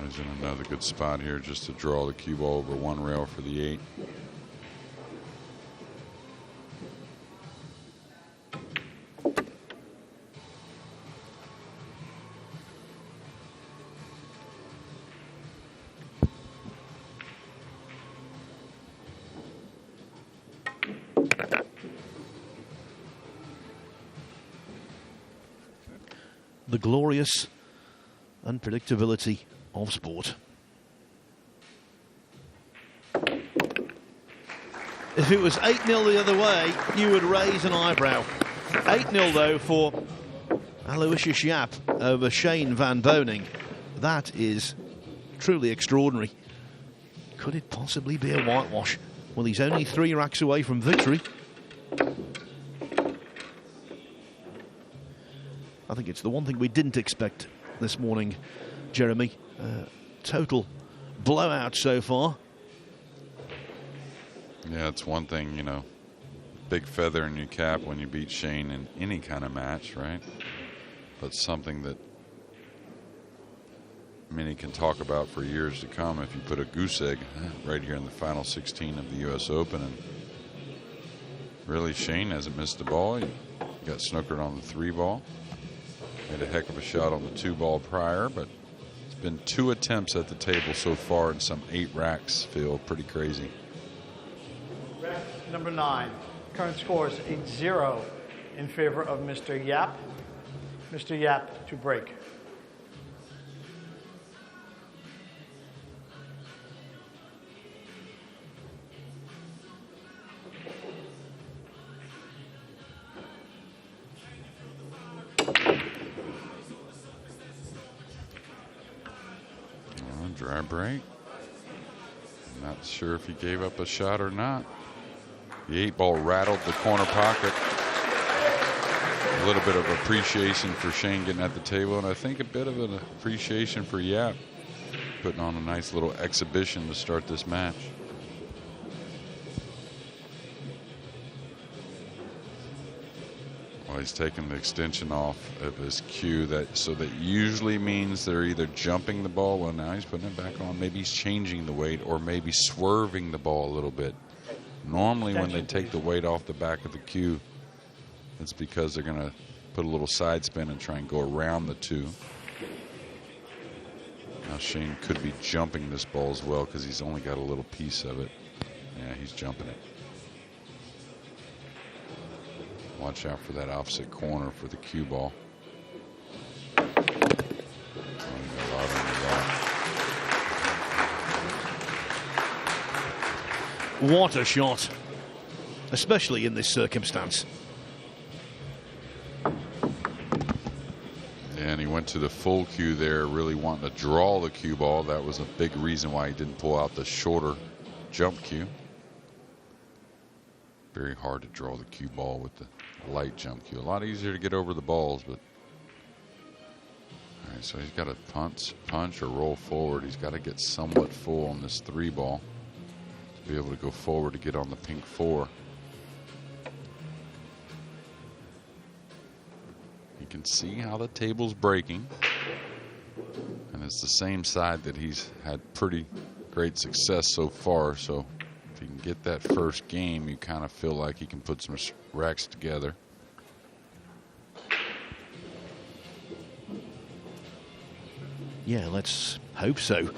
D: He's in another good spot here just to draw the cue ball over 1 rail for the 8.
C: The glorious unpredictability of sport. If it was 8-0 the other way, you would raise an eyebrow. 8-0 though for Aloysius Yapp over Shane van Boening. That is truly extraordinary. Could it possibly be a whitewash? Well, he's only 3 racks away from victory. I think it's the one thing we didn't expect this morning, Jeremy. Total blowout so far.
D: Yeah, it's one thing, you know, big feather in your cap when you beat Shane in any kind of match, right? But something that many can talk about for years to come if you put a goose egg right here in the final 16 of the U.S. Open. And really, Shane hasn't missed a ball. He got snookered on the 3 ball. Made a heck of a shot on the 2 ball prior, but it's been 2 attempts at the table so far and some 8 racks. Feel pretty crazy.
B: Rack number 9. Current score is 8-0 in favor of Mr. Yapp. Mr. Yapp to break.
D: Dry break. Not sure if he gave up a shot or not. The 8 ball rattled the corner pocket. A little bit of appreciation for Shane getting at the table, and I think a bit of an appreciation for Yapp putting on a nice little exhibition to start this match. Well, he's taking the extension off of his cue, so that usually means they're either jumping the ball. Well, now he's putting it back on. Maybe he's changing the weight or maybe swerving the ball a little bit. Normally when they take the weight off the back of the cue, it's because they're going to put a little side spin and try and go around the 2. Now Shane could be jumping this ball as well because he's only got a little piece of it. Yeah, he's jumping it. Watch out for that opposite corner for the cue ball.
C: What a shot, especially in this circumstance.
D: And he went to the full cue there, really wanting to draw the cue ball. That was a big reason why he didn't pull out the shorter jump cue. Very hard to draw the cue ball with the light jump cue. A lot easier to get over the balls, but all right, so he's got to punch or roll forward. He's got to get somewhat full on this 3 ball to be able to go forward to get on the pink 4. You can see how the table's breaking, and it's the same side that he's had pretty great success so far. So if he can get that first game, you kind of feel like he can put some racks together.
C: Yeah, let's hope so.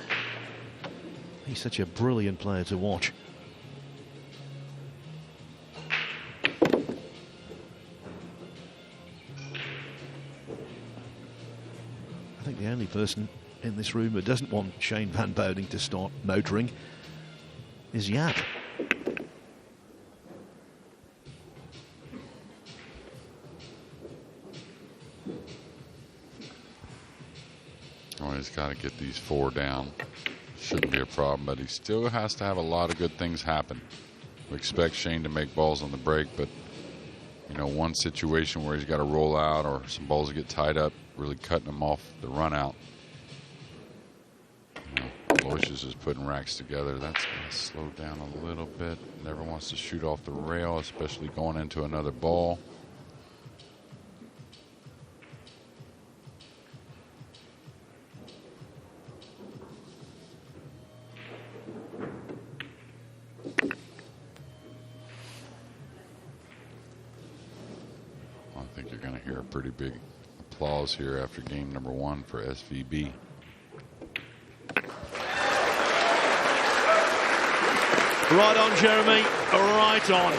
C: He's such a brilliant player to watch. only person in this room who doesn't want Shane van Boening to start motoring is Yapp.
D: Oh, he's got to get these 4 down. Shouldn't be a problem, but he still has to have a lot of good things happen. We expect Shane to make balls on the break, but you know, one situation where he's got to roll out or some balls that get tied up, really cutting him off the run out. You know, Aloysius is putting racks together. That's going to slow down a little bit. Never wants to shoot off the rail, especially going into another ball. I think you're going to hear a pretty big applause here after game number 1 for SVB.
C: Right on, Jeremy. Right on.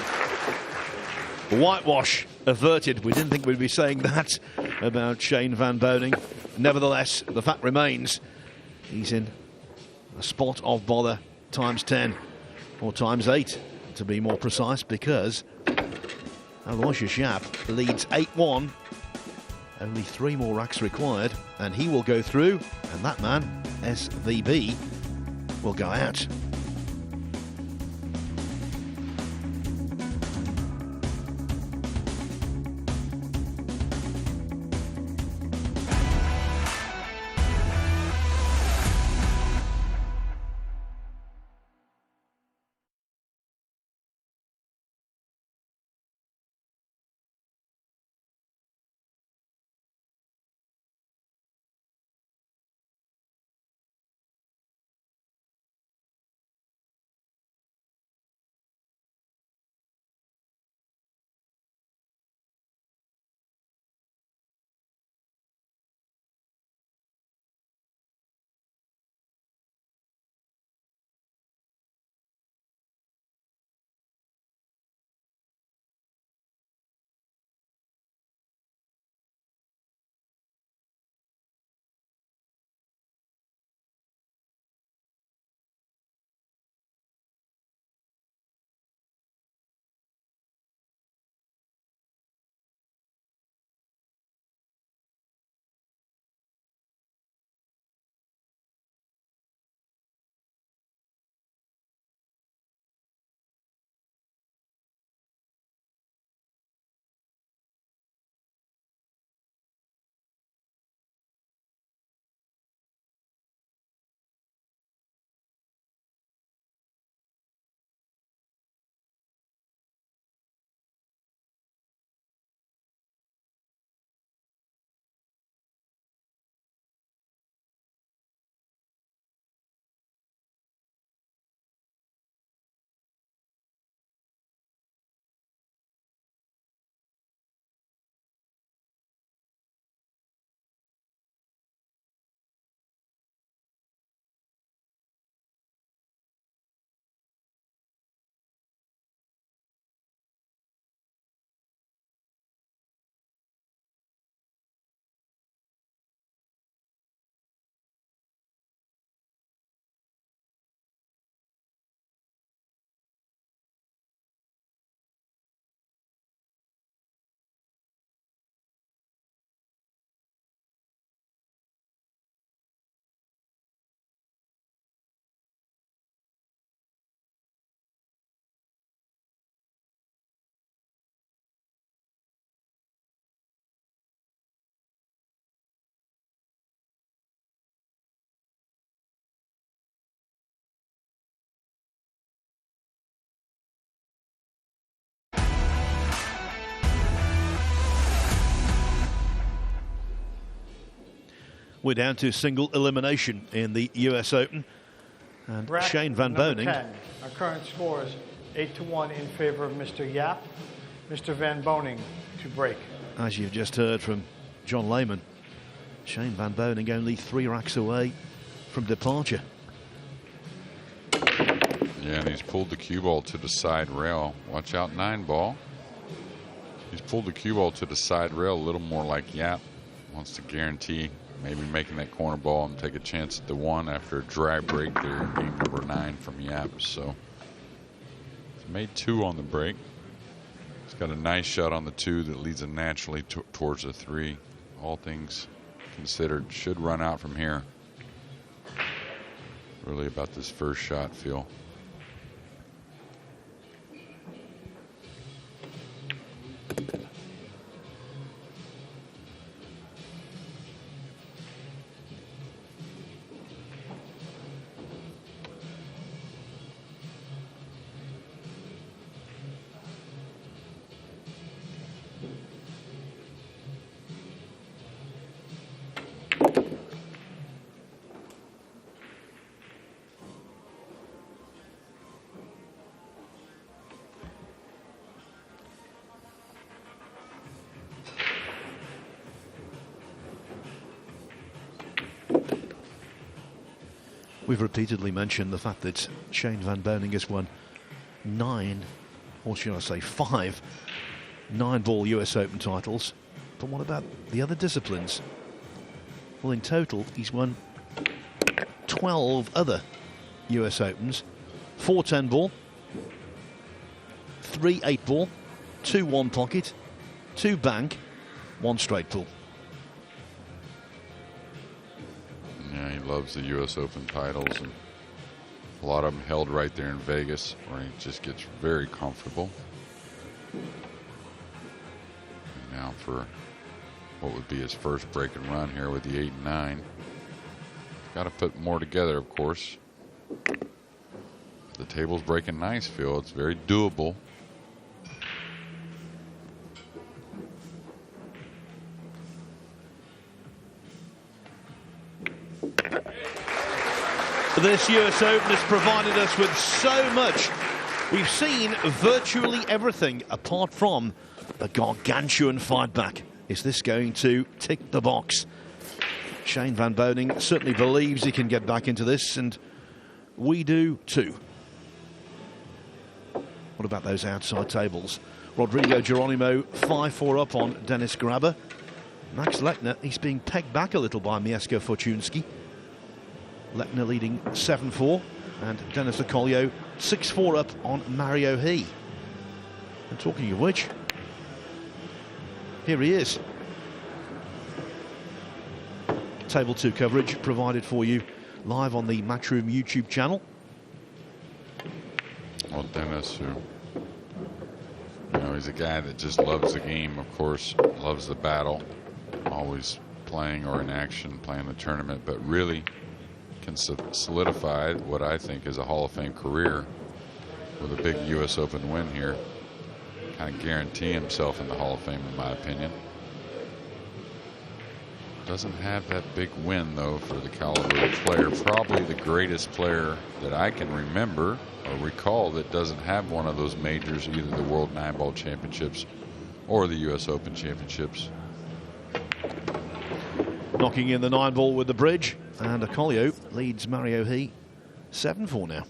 C: Whitewash averted. We didn't think we'd be saying that about Shane van Boening. Nevertheless, the fact remains he's in a spot of bother times 10 or times 8 to be more precise, because Aloysius Yapp leads 8-1. Only 3 more racks required, and he will go through, and that man, SVB, will go out. We're down to single elimination in the US Open. And
B: Bracket
C: Shane van Boening.
B: 10. Our current score is 8-1 in favor of Mr. Yapp. Mr. Van Boening to break.
C: As you've just heard from John Lehman, Shane van Boening only 3 racks away from departure.
D: Yeah, and he's pulled the cue ball to the side rail. Watch out, 9 ball. He's pulled the cue ball to the side rail a little more like Yapp. Wants to guarantee maybe making that corner ball and take a chance at the 1 after a dry break there in game number 9 from Yapp. So he's made 2 on the break. He's got a nice shot on the 2 that leads him naturally towards the 3. All things considered, should run out from here. Really about this first shot feel.
C: We've repeatedly mentioned the fact that Shane van Boening has won 9, or should I say 5, 9-ball US Open titles. But what about the other disciplines? Well, in total, he's won 12 other US Opens, 4 10-ball, 3 8-ball, 2 one-pocket, 2 bank, 1 straight pull.
D: Yeah, he loves the U.S. Open titles, and a lot of them held right there in Vegas, where he just gets very comfortable. And now for what would be his first break and run here with the 8 and 9. Got to put more together, of course. The table's breaking nice, Phil. It's very doable.
C: This US Open has provided us with so much. We've seen virtually everything apart from a gargantuan fight back. Is this going to tick the box? Shane van Boening certainly believes he can get back into this, and we do too. What about those outside tables? Rodrigo Geronimo 5-4 up on Denis Grabber. Max Lechner, he's being pegged back a little by Mieszko Fortunski. Lechner leading 7-4, and Denis Okolio 6-4 up on Mario He. And talking of which, here he is. Table 2 coverage provided for you live on the Matchroom YouTube channel.
D: Well, Denis, who, he's a guy that just loves the game, of course, loves the battle, always playing or in action, playing the tournament, but really can solidify what I think is a Hall of Fame career with a big U.S. Open win here. Kind of guarantee himself in the Hall of Fame, in my opinion. Doesn't have that big win, though, for the caliber of player. Probably the greatest player that I can remember or recall that doesn't have one of those majors, either the World 9-Ball Championships or the U.S. Open Championships.
C: Knocking in the 9-ball with the bridge, and Okolio leads Mario He 7-4 now.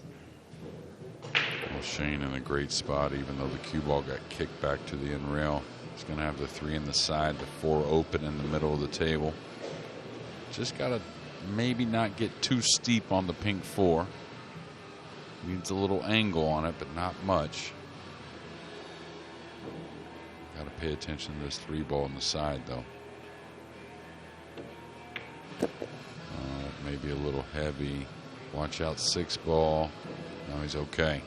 D: Well, Shane in a great spot, even though the cue ball got kicked back to the end rail. He's going to have the 3 in the side, the 4 open in the middle of the table. Just got to maybe not get too steep on the pink 4. Needs a little angle on it, but not much. Got to pay attention to this 3 ball in the side, though. Maybe a little heavy. Watch out, 6 ball. No, he's okay.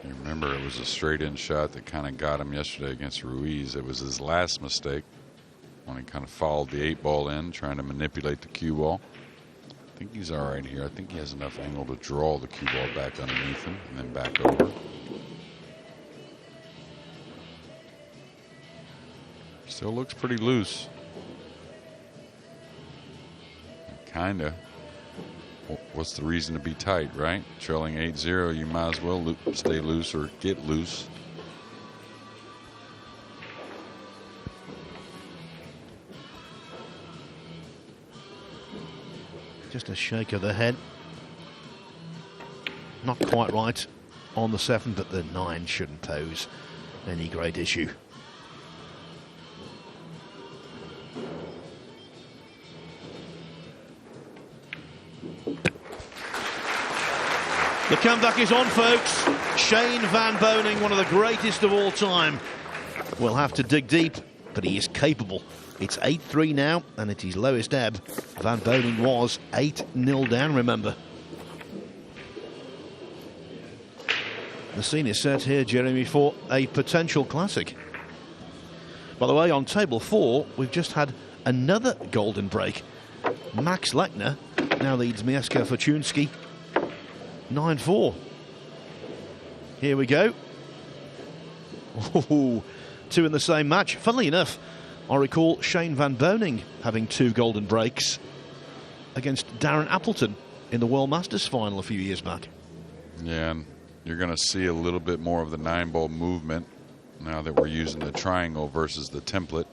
D: Remember, it was a straight-in shot that kind of got him yesterday against Ruiz. It was his last mistake when he kind of followed the 8 ball in, trying to manipulate the cue ball. I think he's all right here. I think he has enough angle to draw the cue ball back underneath him and then back over. Still looks pretty loose. kinda. What's the reason to be tight, right? Trailing 8-0, you might as well stay loose or get loose.
C: Just a shake of the head. Not quite right on the 7, but the 9 shouldn't pose any great issue. The comeback is on, folks. Shane van Boening, one of the greatest of all time. We'll have to dig deep, but he is capable. It's 8-3 now, and at his lowest ebb, Van Boening was 8-0 down, remember. The scene is set here, Jeremy, for a potential classic. By the way, on table 4, we've just had another golden break. Max Lechner now leads Mieszko Fortunski 9-4. Here we go. Ooh, 2 in the same match. Funnily enough, I recall Shane van Boening having 2 golden breaks against Darren Appleton in the World Masters final a few years back.
D: Yeah, and you're going to see a little bit more of the 9-ball movement now that we're using the triangle versus the template.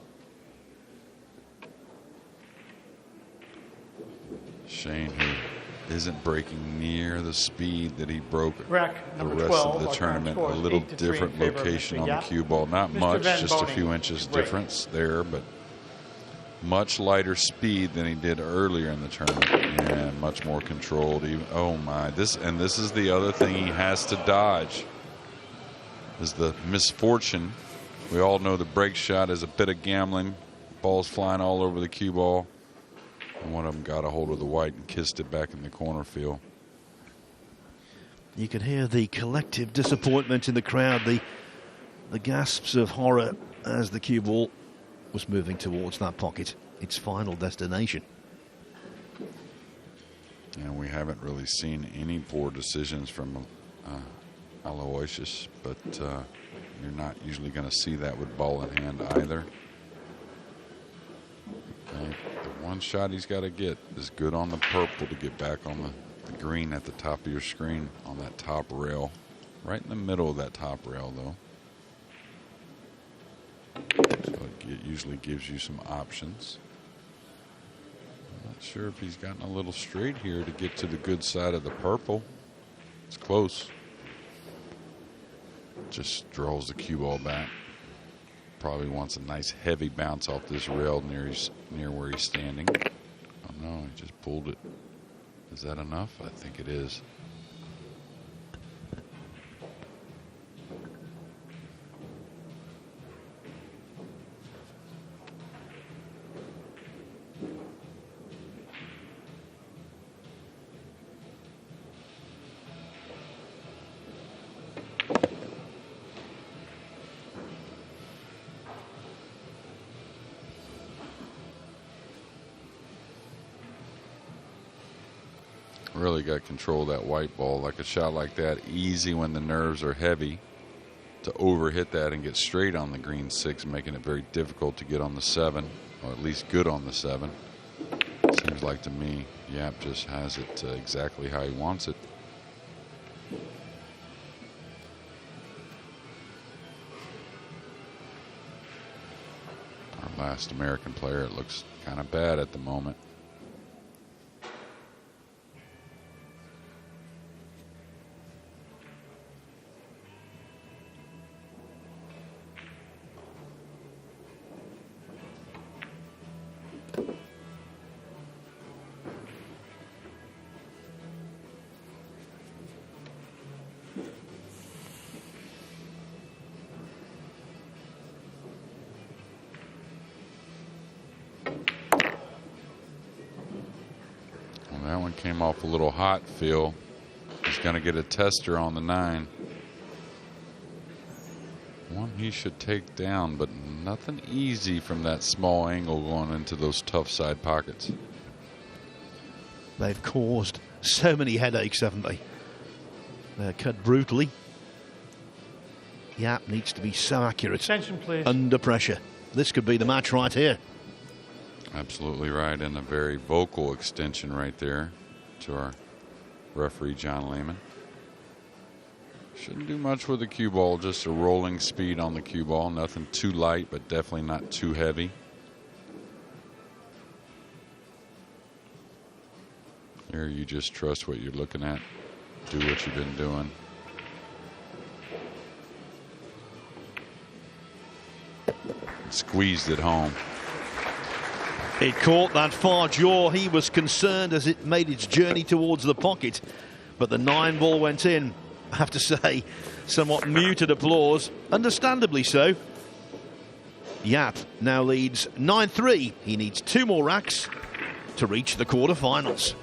D: Shane, who isn't breaking near the speed that he broke
B: Rack
D: the
B: number
D: rest
B: 12,
D: of the
B: our
D: tournament.
B: score
D: A
B: is
D: little
B: 8-3 in
D: different
B: favor of
D: location
B: Mr.
D: on the
B: Yapp.
D: cue ball. Not
B: Mr.
D: much,
B: Van
D: just a
B: Boening
D: few inches
B: break.
D: difference there, but much lighter speed than he did earlier in the tournament, and much more controlled. Even, oh my! This is the other thing he has to dodge. Is the misfortune. We all know the break shot is a bit of gambling. Balls flying all over the cue ball, and one of them got a hold of the white and kissed it back in the corner field.
C: You could hear the collective disappointment in the crowd, the gasps of horror as the cue ball was moving towards that pocket, its final destination.
D: And we haven't really seen any poor decisions from Aloysius, but you're not usually going to see that with ball in hand either. Okay. The one shot he's got to get is good on the purple to get back on the green at the top of your screen on that top rail. Right in the middle of that top rail, though. So it usually gives you some options. I'm not sure if he's gotten a little straight here to get to the good side of the purple. It's close. Just draws the cue ball back. Probably wants a nice heavy bounce off this rail near where he's standing. Oh no, he just pulled it. Is that enough? I think it is. Really got control of that white ball. Like a shot like that, easy when the nerves are heavy to overhit that and get straight on the green 6, making it very difficult to get on the 7, or at least good on the 7. Seems like to me Yapp just has it exactly how he wants it. Our last American player, it looks kind of bad at the moment. That one came off a little hot, Phil. He's going to get a tester on the 9. One he should take down, but nothing easy from that small angle going into those tough side pockets.
C: They've caused so many headaches, haven't they? They're cut brutally. Yapp needs to be so accurate
B: Attention, please.
C: under pressure. This could be the match right here.
D: Absolutely right, and a very vocal extension right there to our referee, John Lehman. Shouldn't do much with the cue ball, just a rolling speed on the cue ball. Nothing too light, but definitely not too heavy. Here you just trust what you're looking at. Do what you've been doing. Squeezed it home.
C: It caught that far jaw. He was concerned as it made its journey towards the pocket, but the 9 ball went in. I have to say, somewhat muted applause, understandably so. Yapp now leads 9-3. He needs 2 more racks to reach the quarterfinals.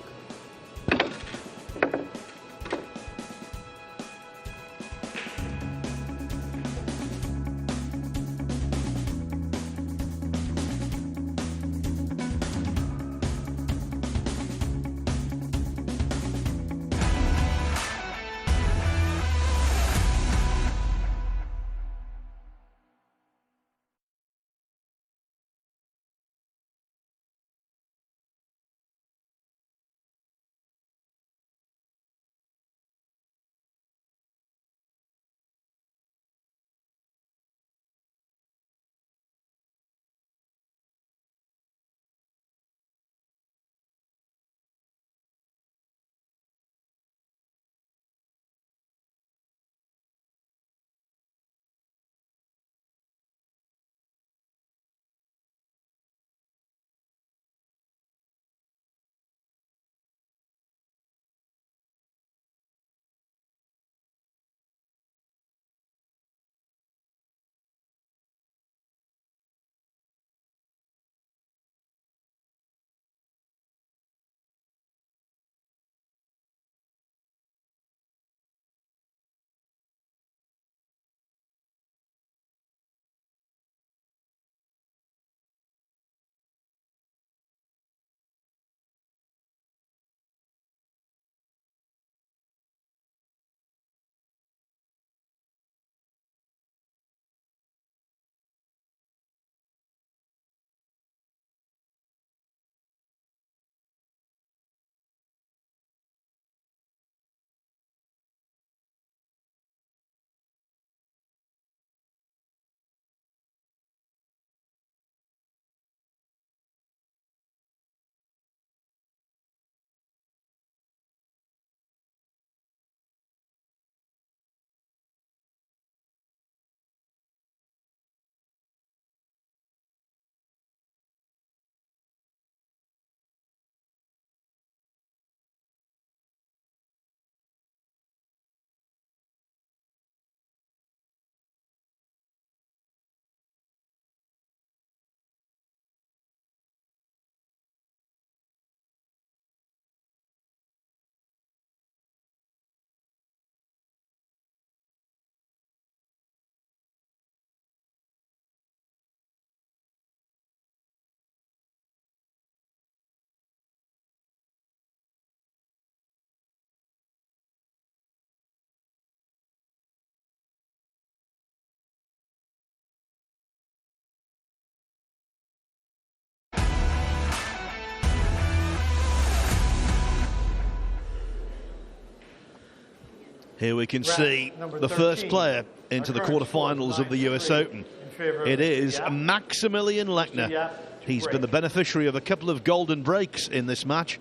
C: Here we can see the first player into the quarterfinals of the US Open. It is Maximilian Lechner. He's been the beneficiary of a couple of golden breaks in this match,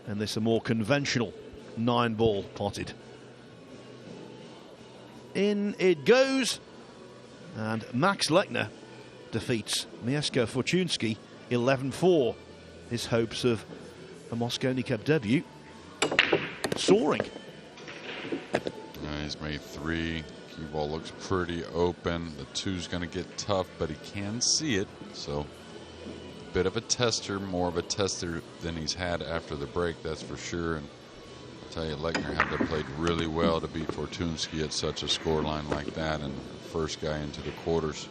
C: and this a more conventional 9-ball potted. In it goes, and Max Lechner defeats Mieszko Fortunski 11-4. His hopes of a Mosconi Cup debut soaring.
D: He's made 3. Cue ball looks pretty open. The 2's going to get tough, but he can see it. So a bit of a tester, more of a tester than he's had after the break, that's for sure. And I'll tell you, Lechner had to have played really well to beat Fortunski at such a scoreline like that, and first guy into the quarters.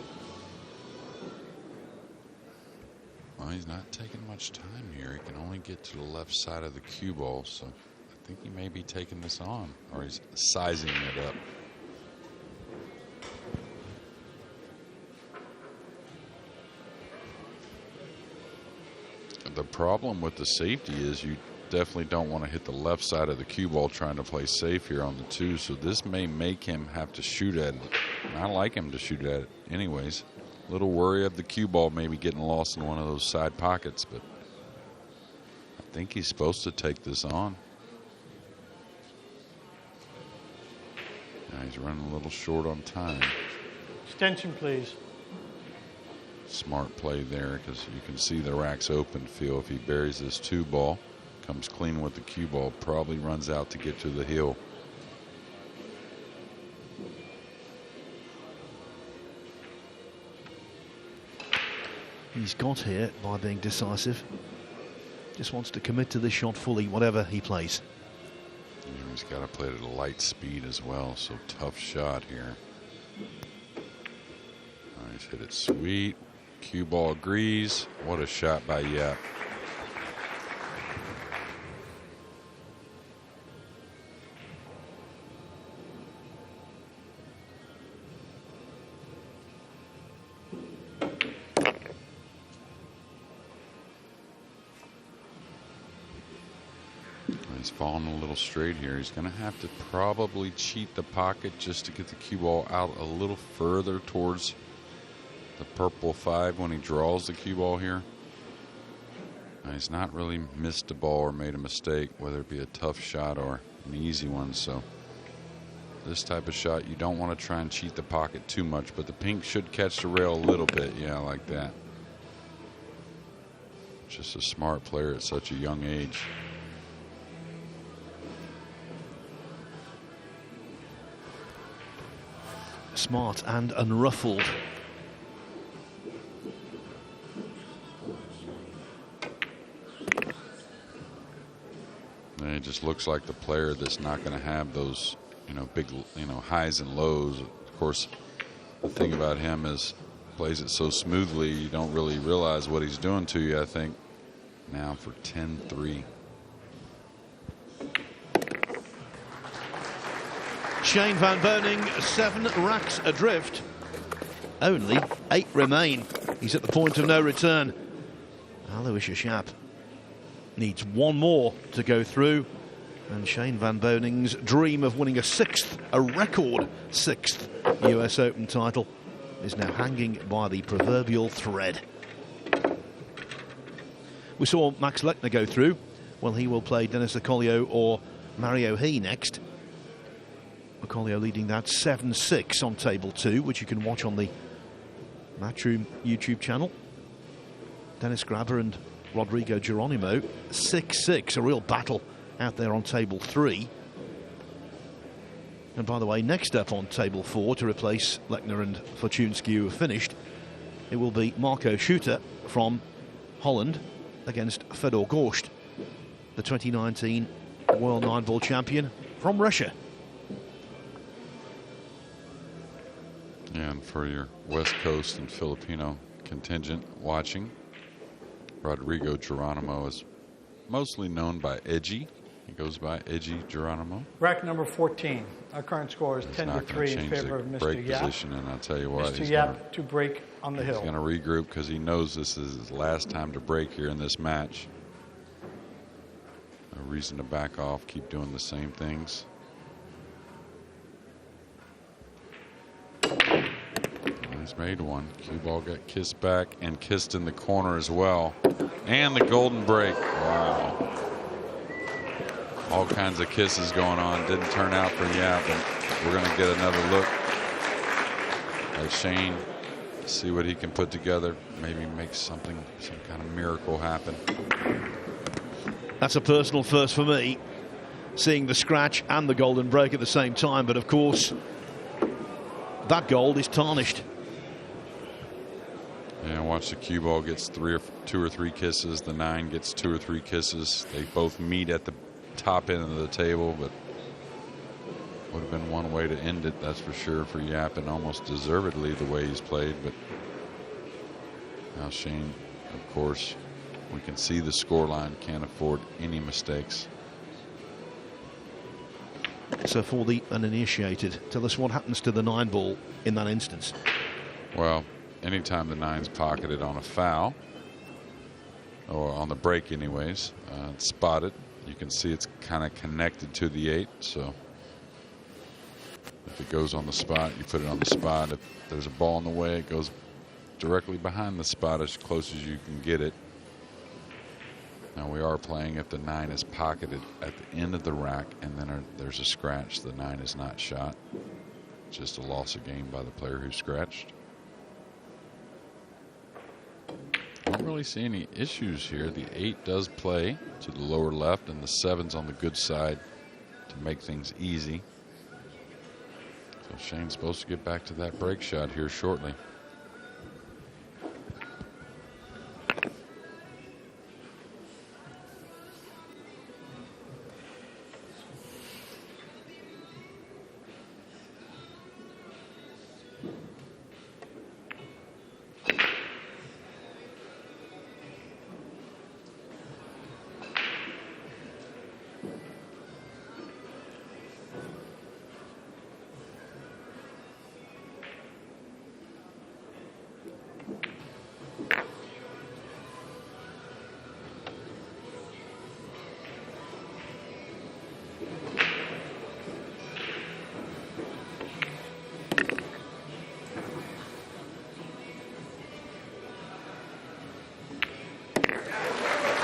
D: Well, he's not taking much time here. He can only get to the left side of the cue ball, so I think he may be taking this on, or he's sizing it up. The problem with the safety is you definitely don't want to hit the left side of the cue ball trying to play safe here on the 2, so this may make him have to shoot at it. And I like him to shoot at it anyways. A little worry of the cue ball maybe getting lost in one of those side pockets, but I think he's supposed to take this on. Now he's running a little short on time.
B: Extension, please.
D: Smart play there because you can see the rack's open. Feel if he buries this 2 ball, comes clean with the cue ball, probably runs out to get to the hill.
C: He's got here by being decisive. Just wants to commit to this shot fully, whatever he plays.
D: He's got to play at a light speed as well, so tough shot here. He's hit it sweet. Cue ball agrees. What a shot by Yapp. He's falling a little straight here. He's going to have to probably cheat the pocket just to get the cue ball out a little further towards the purple 5 when he draws the cue ball here. Now, he's not really missed a ball or made a mistake, whether it be a tough shot or an easy one. So this type of shot, you don't want to try and cheat the pocket too much, but the pink should catch the rail a little bit. Yeah, like that. Just a smart player at such a young age.
C: Smart and unruffled.
D: And he just looks like the player that's not going to have those, big, highs and lows. Of course, the thing about him is plays it so smoothly, you don't really realize what he's doing to you, I think. Now for 10-3.
C: Shane van Boening, 7 racks adrift. Only 8 remain. He's at the point of no return. Aloysius Yapp needs 1 more to go through. And Shane van Boning's dream of winning a record 6th US Open title is now hanging by the proverbial thread. We saw Max Lechner go through. Well, he will play Denis Okolio or Mario He next. Okolio leading that 7-6 on table 2, which you can watch on the Matchroom YouTube channel. Dennis Grabber and Rodrigo Geronimo 6-6, a real battle out there on table 3. And by the way, next up on table 4 to replace Lechner and Fortunsky, who have finished, it will be Marco Schutter from Holland against Fedor Gorst, the 2019 World 9-ball champion from Russia.
D: And for your West Coast and Filipino contingent watching, Rodrigo Geronimo is mostly known by Edgy. He goes by Edgy Geronimo.
B: Rack number 14. Our current score is 10-3 in favor of Mr.
D: break
B: Yapp.
D: Position, and I'll tell you what,
B: Mr. Yapp to break on the hill.
D: He's going to regroup because he knows this is his last time to break here in this match. No reason to back off, keep doing the same things. He's made one. Cue ball got kissed back and kissed in the corner as well. And the golden break. Wow. All kinds of kisses going on. Didn't turn out for Yapp, and we're going to get another look at Shane. See what he can put together. Maybe make some kind of miracle happen.
C: That's a personal first for me, seeing the scratch and the golden break at the same time. But of course, that gold is tarnished.
D: Yeah, watch the cue ball gets 2 or 3 kisses. The 9 gets 2 or 3 kisses. They both meet at the top end of the table, but would have been one way to end it, that's for sure, for Yapp, and almost deservedly the way he's played. But now Shane, of course, we can see the scoreline, can't afford any mistakes.
C: So for the uninitiated, tell us what happens to the 9 ball in that instance.
D: Well, anytime the 9's pocketed on a foul, or on the break anyways. It's spotted. You can see it's kind of connected to the 8, so if it goes on the spot, you put it on the spot. If there's a ball in the way, it goes directly behind the spot as close as you can get it. Now we are playing if the 9 is pocketed at the end of the rack and then there's a scratch, the 9 is not shot. Just a loss of game by the player who scratched. Don't really see any issues here. The 8 does play to the lower left and the 7's on the good side to make things easy. So Shane's supposed to get back to that break shot here shortly.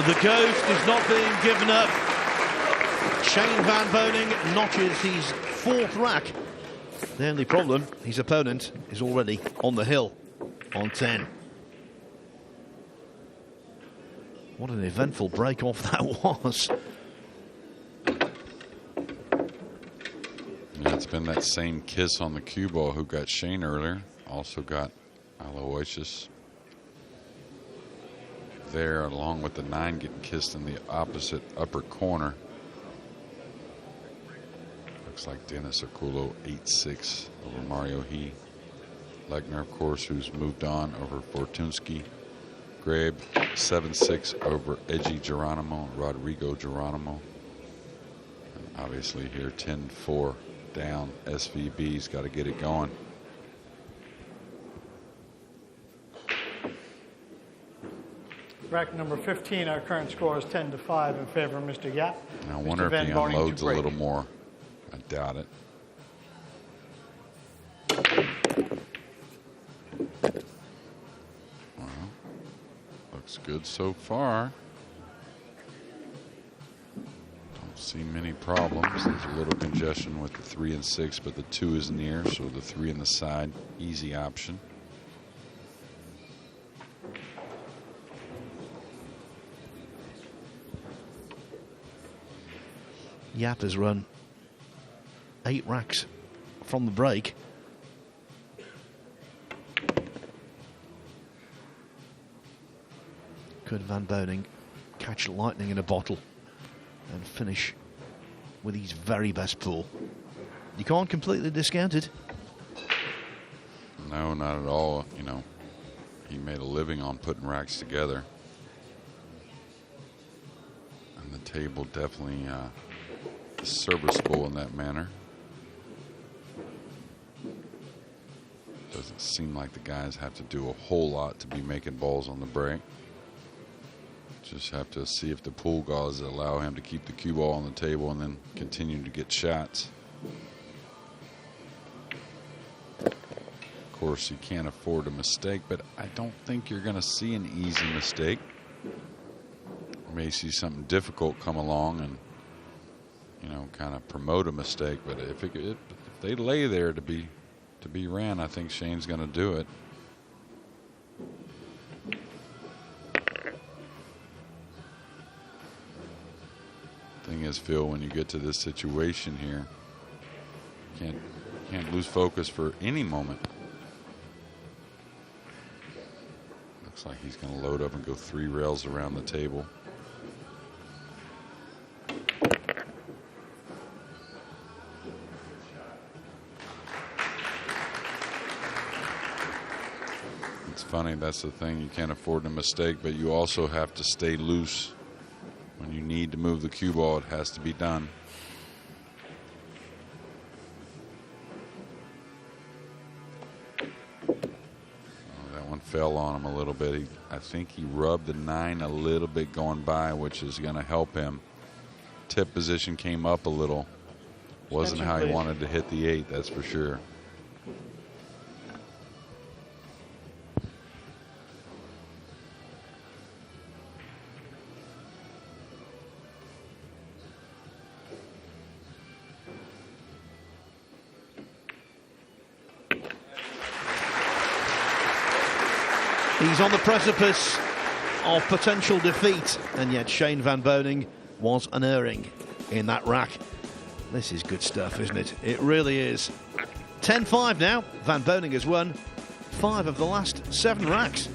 C: The ghost is not being given up. Shane van Boening notches his 4th rack. The only problem, his opponent is already on the hill on 10. What an eventful break off that was.
D: Yeah, it's been that same kiss on the cue ball who got Shane earlier. Also got Aloysius there, along with the 9 getting kissed in the opposite upper corner. Looks like Dennis Akulo 8-6 over Mario He. Legner, of course, who's moved on over Fortunsky. Grabe 7-6 over Edgy Geronimo, Rodrigo Geronimo. And obviously here 10-4 down. SVB's got to get it going.
B: Rack number 15, our current score is 10-5 in favor of Mr. Yapp.
D: I wonder if he unloads a little more. I doubt it. Well, looks good so far. Don't see many problems. There's a little congestion with the 3 and 6, but the 2 is near, so the 3 in the side, easy option.
C: Yapp has run 8 racks from the break. Could Van Boening catch lightning in a bottle and finish with his very best pool? You can't completely discount it.
D: No, not at all. You know, he made a living on putting racks together. And the table definitely serviceable in that manner. Doesn't seem like the guys have to do a whole lot to be making balls on the break. Just have to see if the pool guys allow him to keep the cue ball on the table and then continue to get shots. Of course, you can't afford a mistake, but I don't think you're going to see an easy mistake. You may see something difficult come along and, you know, kind of promote a mistake. But if they lay there to be ran, I think Shane's going to do it. Thing is, Phil, when you get to this situation here, can't lose focus for any moment. Looks like he's going to load up and go 3 rails around the table. It's funny, that's the thing, you can't afford a mistake, but you also have to stay loose. When you need to move the cue ball, it has to be done. Oh, that one fell on him a little bit. I think he rubbed the 9 a little bit going by, which is going to help him. Tip position came up a little. Wasn't how he wanted to hit the 8, that's for sure.
C: He's on the precipice of potential defeat, and yet Shane van Boening was unerring in that rack. This is good stuff, isn't it? It really is. 10-5 now. Van Boening has won 5 of the last 7 racks.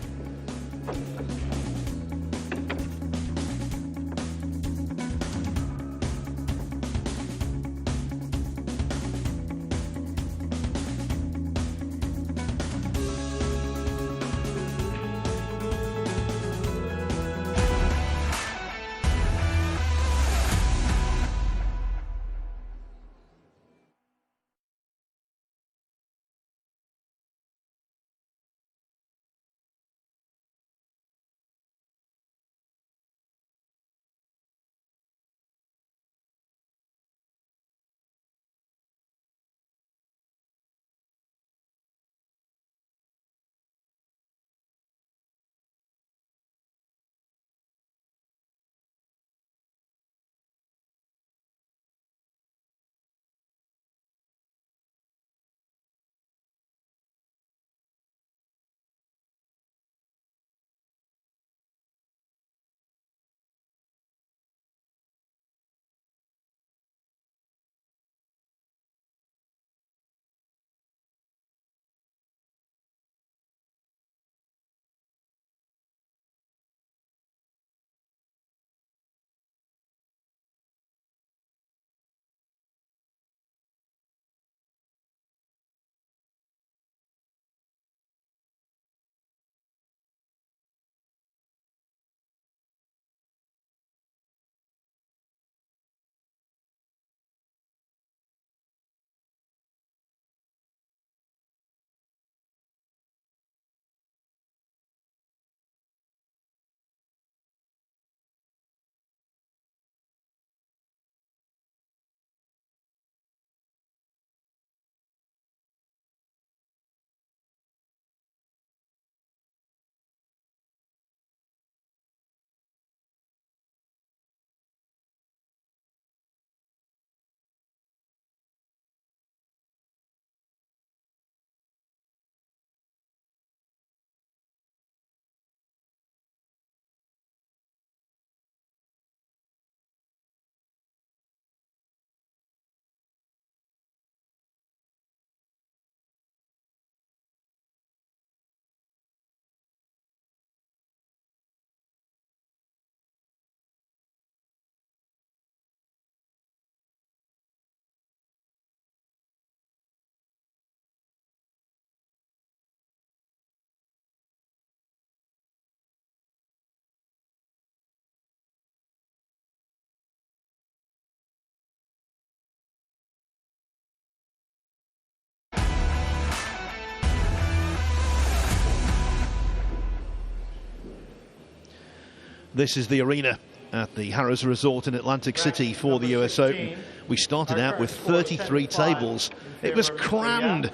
C: This is the arena at the Harrah's Resort in Atlantic City for the US Open. We started out with 33 tables. It was crammed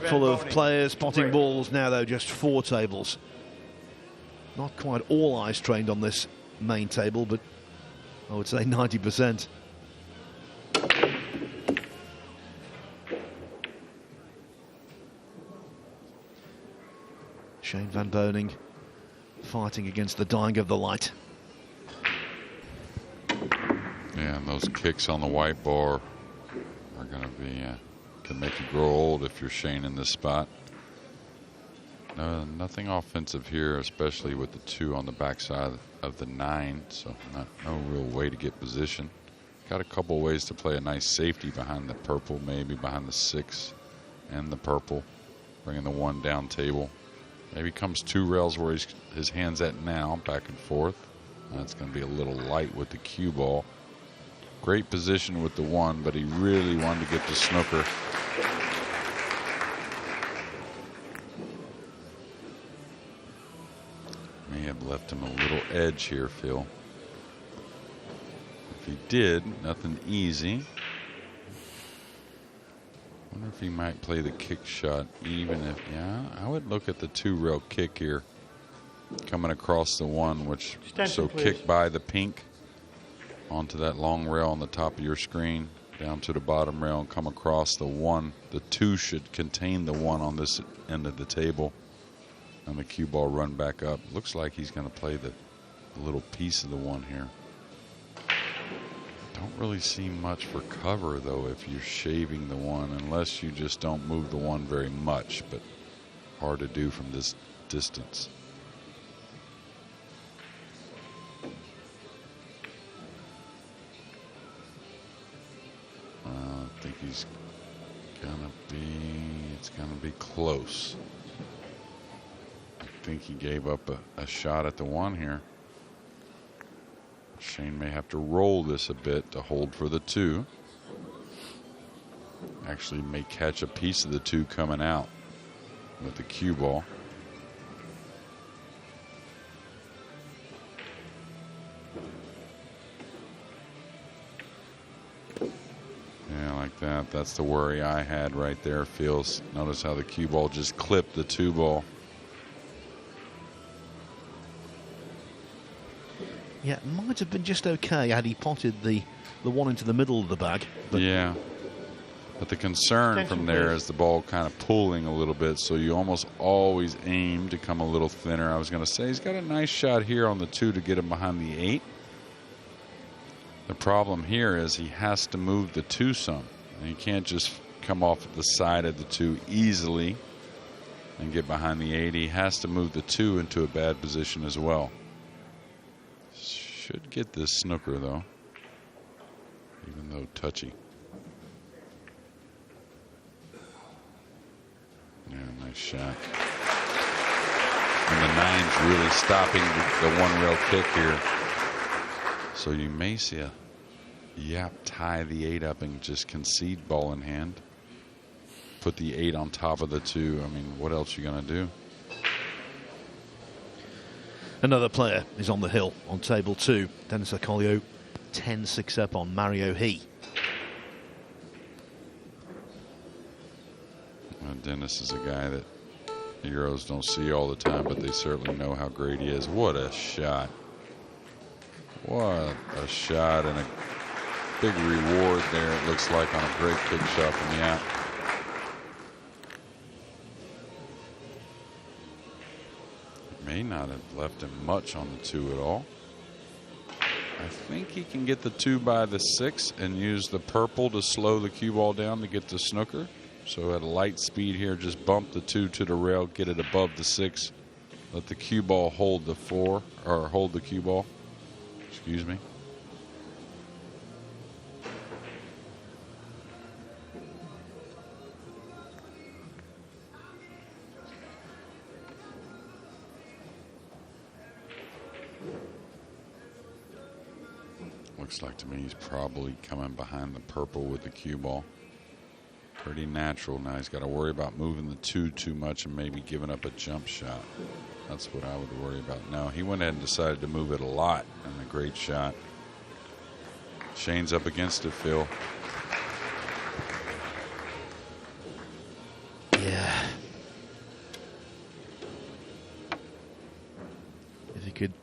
C: full of players potting balls. Now, though, just 4 tables. Not quite all eyes trained on this main table, but I would say 90%. Shane van Boening fighting against the dying of the light.
D: Yeah, and those kicks on the white bar are going to be can make you grow old if you're Shane in this spot. No, nothing offensive here, especially with the 2 on the backside of the 9, so no real way to get position. Got a couple ways to play a nice safety behind the purple, maybe behind the 6 and the purple, bringing the 1 down table. Maybe comes 2 rails where his hand's at now, back and forth. That's going to be a little light with the cue ball. Great position with the 1, but he really wanted to get the snooker. may have left him a little edge here, Phil. If he did, nothing easy. Wonder if he might play the kick shot, even if, yeah, I would look at the 2-rail kick here. Coming across the 1, which, so kick by the pink onto that long rail on the top of your screen, down to the bottom rail and come across the 1. The 2 should contain the 1 on this end of the table. And the cue ball run back up. Looks like he's going to play the little piece of the 1 here. Don't really see much for cover, though, if you're shaving the 1, unless you just don't move the 1 very much, but hard to do from this distance. I think he's it's gonna be close. I think he gave up a shot at the 1 here. Shane may have to roll this a bit to hold for the 2. Actually may catch a piece of the 2 coming out with the cue ball. Yeah, like that. That's the worry I had right there. Feels. Notice how the cue ball just clipped the 2 ball.
C: Yeah, it might have been just okay had he potted the 1 into the middle of the bag. But
D: yeah. But the concern from there is the ball kind of pulling a little bit, so you almost always aim to come a little thinner. I was going to say he's got a nice shot here on the 2 to get him behind the 8. The problem here is he has to move the 2 some. And he can't just come off the side of the 2 easily and get behind the 8. He has to move the 2 into a bad position as well. Should get this snooker, though, even though touchy. Yeah, nice shot. And the 9's really stopping the 1-rail kick here. So you may see a Yapp tie the 8 up and just concede ball in hand. Put the 8 on top of the 2. I mean, what else are you going to do?
C: another player is on the hill on table 2. Dennis Akolio 10-6 up on Mario He.
D: Well, Dennis is a guy that Euros don't see all the time, but they certainly know how great he is. What a shot. What a shot, and a big reward there, it looks like, on a great kick shot from Yapp. May not have left him much on the 2 at all. I think he can get the 2 by the 6 and use the purple to slow the cue ball down to get the snooker. So at a light speed here, just bump the 2 to the rail, get it above the 6. Let the cue ball hold the 4, or hold the cue ball. Excuse me. Looks like to me he's probably coming behind the purple with the cue ball. Pretty natural. Now he's got to worry about moving the 2 too much and maybe giving up a jump shot. That's what I would worry about. No, he went ahead and decided to move it a lot, and a great shot. Shane's up against it, Phil.
C: Yeah. If he could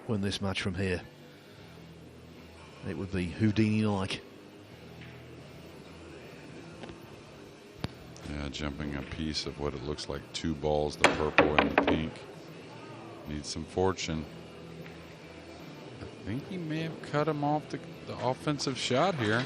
C: win this match from here, it would be Houdini-like.
D: Yeah, jumping a piece of what it looks like 2 balls, the purple and the pink. Needs some fortune. I think he may have cut him off the offensive shot here.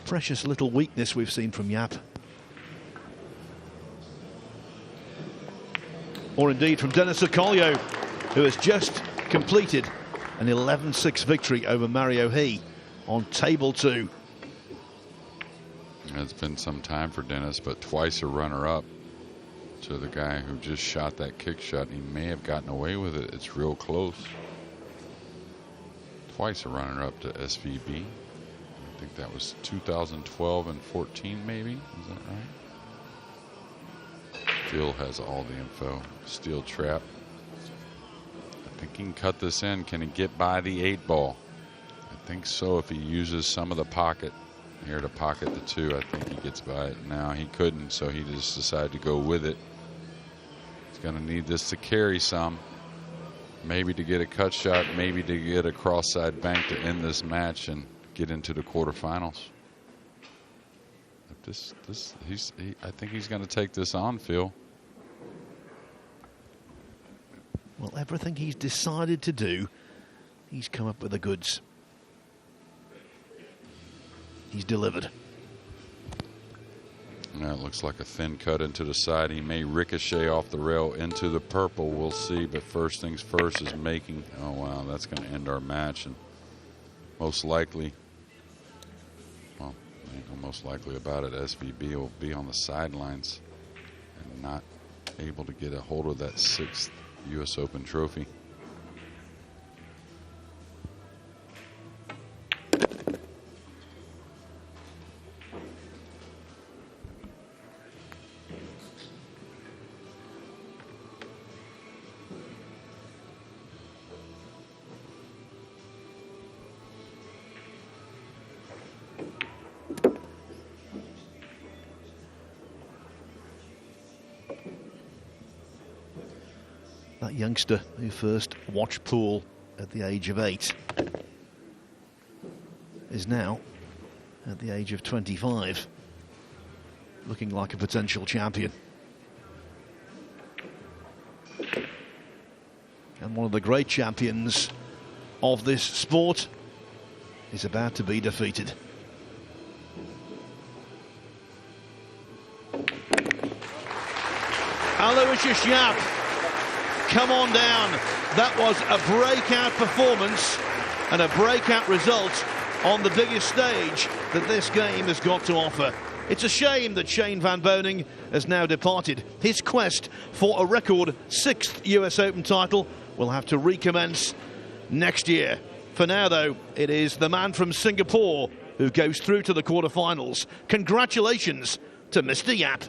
C: Precious little weakness we've seen from Yapp. Or indeed from Dennis Akolio, who has just completed an 11-6 victory over Mario He on table 2.
D: It's been some time for Dennis, but twice a runner-up to the guy who just shot that kick shot. He may have gotten away with it. It's real close. Twice a runner-up to SVB. I think that was 2012 and 14, maybe. Is that right? Phil has all the info. Steel trap. I think he can cut this in. Can he get by the 8 ball? I think so. If he uses some of the pocket here to pocket the 2, I think he gets by it. Now he couldn't, so he just decided to go with it. He's going to need this to carry some. Maybe to get a cut shot, maybe to get a cross-side bank to end this match and get into the quarterfinals. I think he's going to take this on, Phil.
C: Well, everything he's decided to do, he's come up with the goods. He's delivered.
D: That looks like a thin cut into the side. He may ricochet off the rail into the purple. We'll see. But first things first is making. Oh, wow. That's going to end our match. And most likely, well, most likely about it, SVB will be on the sidelines and not able to get a hold of that 6th U.S. Open trophy.
C: That youngster who first watched pool at the age of 8 is now, at the age of 25, looking like a potential champion. And one of the great champions of this sport is about to be defeated. Aloysius Yapp, come on down. That was a breakout performance and a breakout result on the biggest stage that this game has got to offer. It's a shame that Shane van Boening has now departed. His quest for a record 6th US Open title will have to recommence next year. For now, though, it is the man from Singapore who goes through to the quarterfinals. Congratulations to Mr. Yapp.